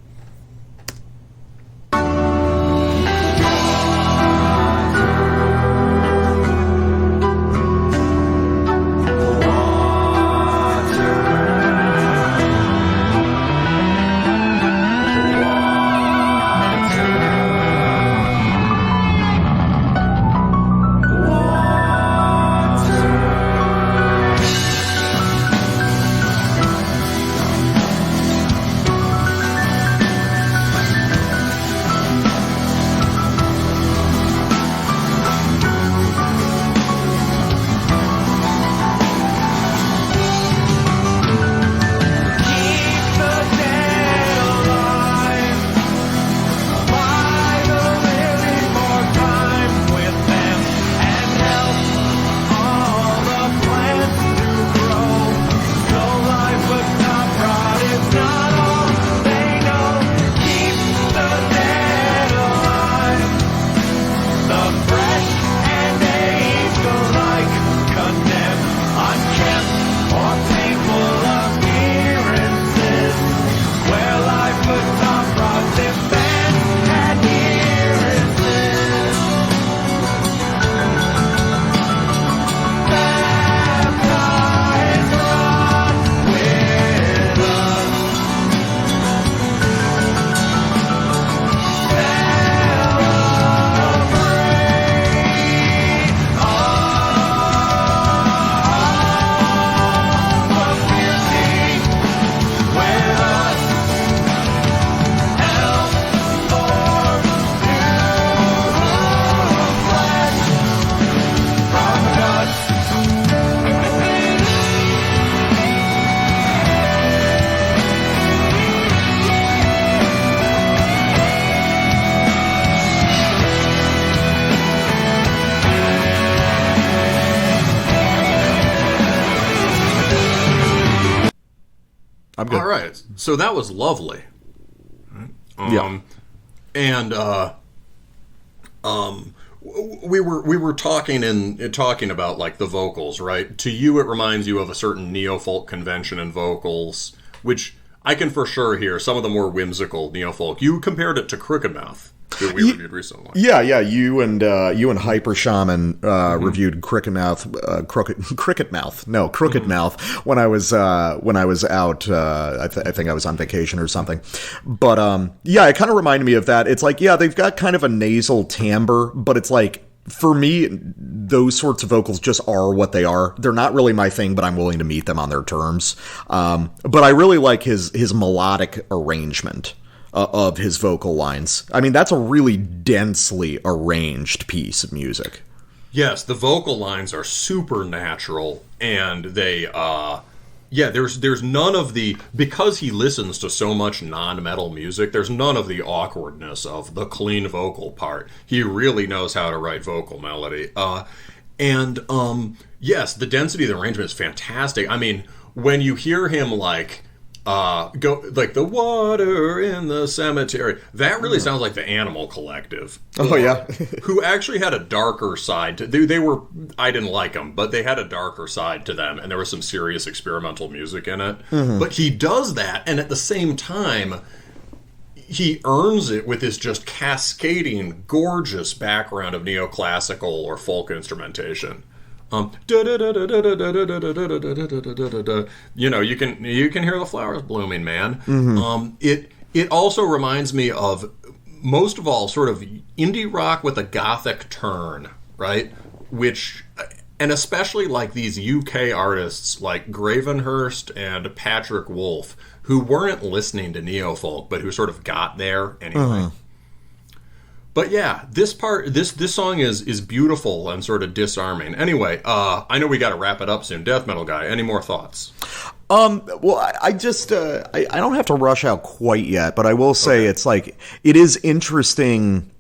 I'm good. All right. So that was lovely. Yeah. And we were talking about like the vocals, right? To you, it reminds you of a certain neo-folk convention in vocals, which I can for sure hear. Some of the more whimsical neo-folk. You compared it to Crooked Mouth, that we reviewed recently. Yeah. You and Hyper Shaman reviewed Crooked Mouth when I was out. I think I was on vacation or something. But yeah, it kind of reminded me of that. It's like, yeah, they've got kind of a nasal timbre, but it's like, for me, those sorts of vocals just are what they are. They're not really my thing, but I'm willing to meet them on their terms. But I really like his melodic arrangement of his vocal lines. I mean, that's a really densely arranged piece of music. Yes, the vocal lines are supernatural, and they, there's none of the, because he listens to so much non-metal music, there's none of the awkwardness of the clean vocal part. He really knows how to write vocal melody. Yes, the density of the arrangement is fantastic. I mean, when you hear him go like the water in the cemetery, that really sounds like the Animal Collective. Oh yeah. Who actually had a darker side to they were, I didn't like them, but they had a darker side to them, and there was some serious experimental music in it. But he does that, and at the same time he earns it with his just cascading gorgeous background of neoclassical or folk instrumentation. You know, you can hear the flowers blooming, man. It also reminds me of, most of all, sort of indie rock with a gothic turn, right? Which, and especially like these UK artists like Gravenhurst and Patrick Wolf, who weren't listening to neofolk, but who sort of got there anyway. But yeah, this song is beautiful and sort of disarming. Anyway, I know we got to wrap it up soon. Death metal guy, any more thoughts? Well, I just I don't have to rush out quite yet, but I will say it's like, it is interesting.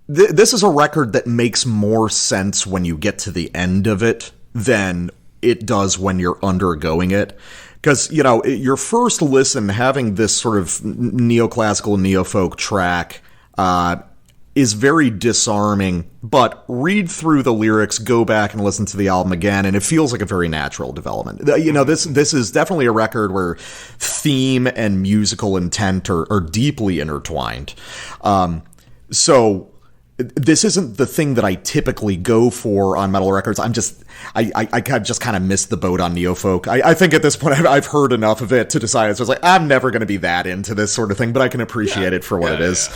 This is a record that makes more sense when you get to the end of it than it does when you're undergoing it. Because, you know, your first listen, having this sort of neoclassical, neofolk track is very disarming, but read through the lyrics, go back and listen to the album again, and it feels like a very natural development. You know, this is definitely a record where theme and musical intent are deeply intertwined. So this isn't the thing that I typically go for on metal records. I just kind of missed the boat on neofolk. I think at this point I've heard enough of it to decide. So I was like, I'm never going to be that into this sort of thing, but I can appreciate it for what it is.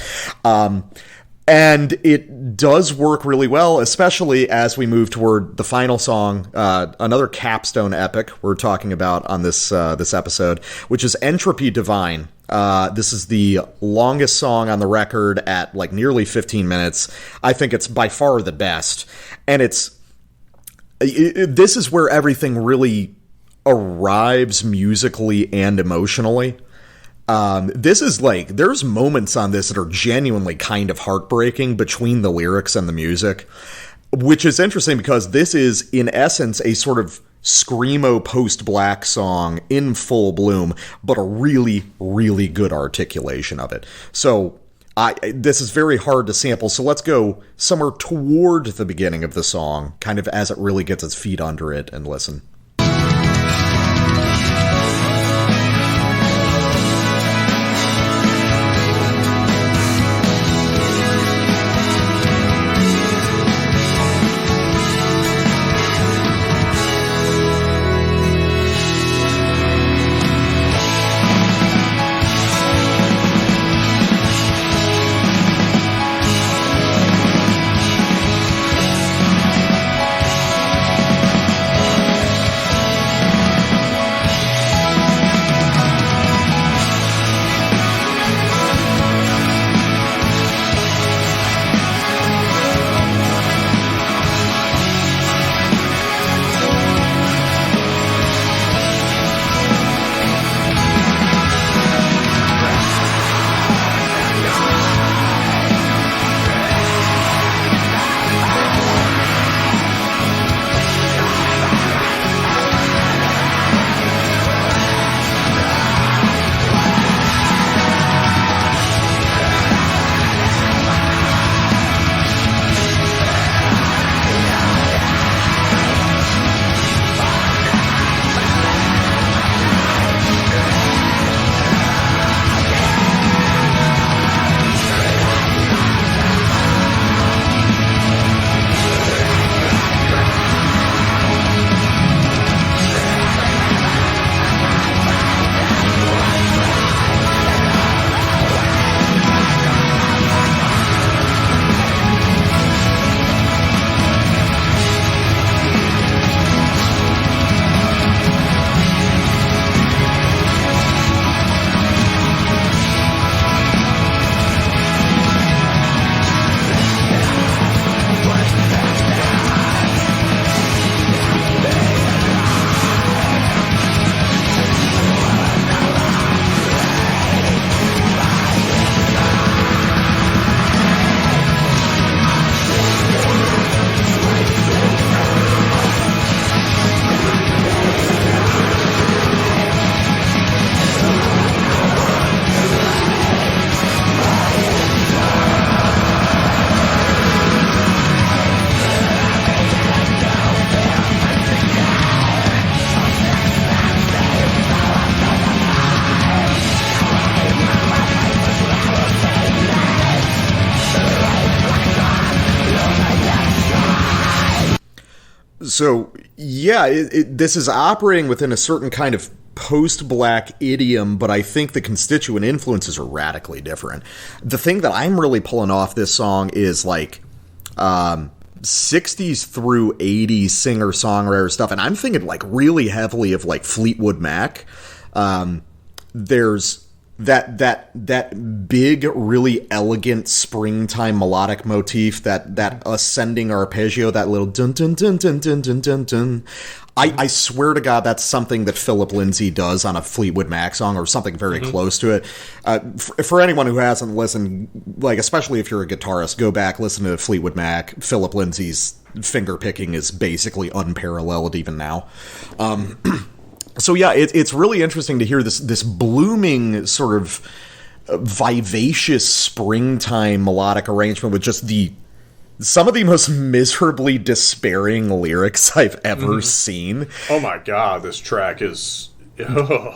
And it does work really well, especially as we move toward the final song, another capstone epic we're talking about on this episode, which is Entropy Divine. This is the longest song on the record at like nearly 15 minutes. I think it's by far the best. And this is where everything really arrives musically and emotionally. This is like, there's moments on this that are genuinely kind of heartbreaking between the lyrics and the music, which is interesting because this is in essence a sort of screamo post-black song in full bloom, but a really, really good articulation of it. So this is very hard to sample, so let's go somewhere toward the beginning of the song, kind of as it really gets its feet under it, and listen. So, yeah, this is operating within a certain kind of post-black idiom, but I think the constituent influences are radically different. The thing that I'm really pulling off this song is, like, 60s through 80s singer-songwriter stuff, and I'm thinking, like, really heavily of, like, Fleetwood Mac. There's that big, really elegant springtime melodic motif, that ascending arpeggio, that little dun dun dun dun dun dun dun dun. I swear to God, that's something that Philip Lindsay does on a Fleetwood Mac song, or something very close to it. For anyone who hasn't listened, like, especially if you're a guitarist, go back, listen to Fleetwood Mac. Philip Lindsay's finger picking is basically unparalleled even now. So yeah, it's really interesting to hear this blooming sort of vivacious springtime melodic arrangement with just some of the most miserably despairing lyrics I've ever seen. Oh my God, this track is...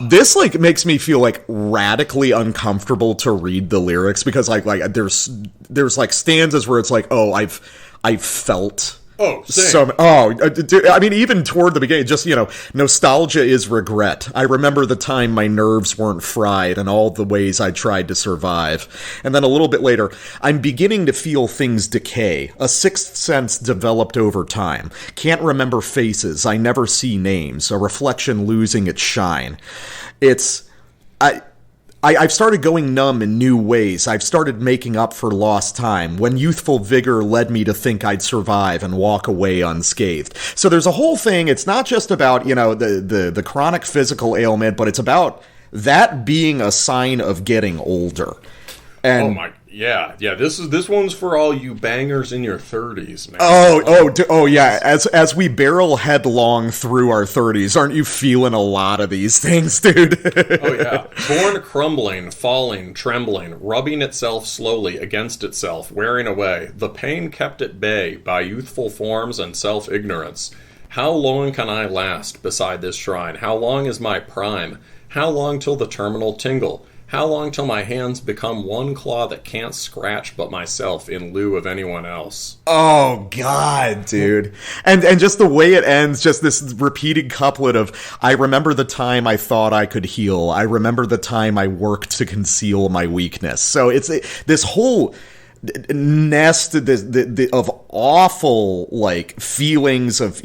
This, like, makes me feel, like, radically uncomfortable to read the lyrics, because like there's like stanzas where it's like, oh, I've felt... Oh, same. I mean, even toward the beginning, just, nostalgia is regret. I remember the time my nerves weren't fried and all the ways I tried to survive. And then a little bit later, I'm beginning to feel things decay. A sixth sense developed over time. Can't remember faces. I never see names. A reflection losing its shine. I've started going numb in new ways. I've started making up for lost time, when youthful vigor led me to think I'd survive and walk away unscathed. So there's a whole thing. It's not just about, the chronic physical ailment, but it's about that being a sign of getting older. And yeah. This one's for all you bangers in your 30s, man. Oh, yeah. As we barrel headlong through our 30s, aren't you feeling a lot of these things, dude? Oh, yeah. Born crumbling, falling, trembling, rubbing itself slowly against itself, wearing away. The pain kept at bay by youthful forms and self-ignorance. How long can I last beside this shrine? How long is my prime? How long till the terminal tingle? How long till my hands become one claw that can't scratch but myself in lieu of anyone else? Oh, God, dude. And just the way it ends, just this repeated couplet of, I remember the time I thought I could heal. I remember the time I worked to conceal my weakness. So it's this whole nest of awful, like, feelings of,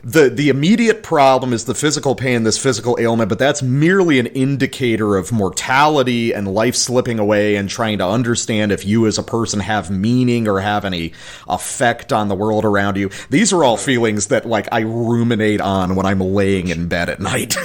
the immediate problem is the physical pain, this physical ailment, but that's merely an indicator of mortality and life slipping away, and trying to understand if you as a person have meaning or have any effect on the world around you. These are all feelings that, like, I ruminate on when I'm laying in bed at night,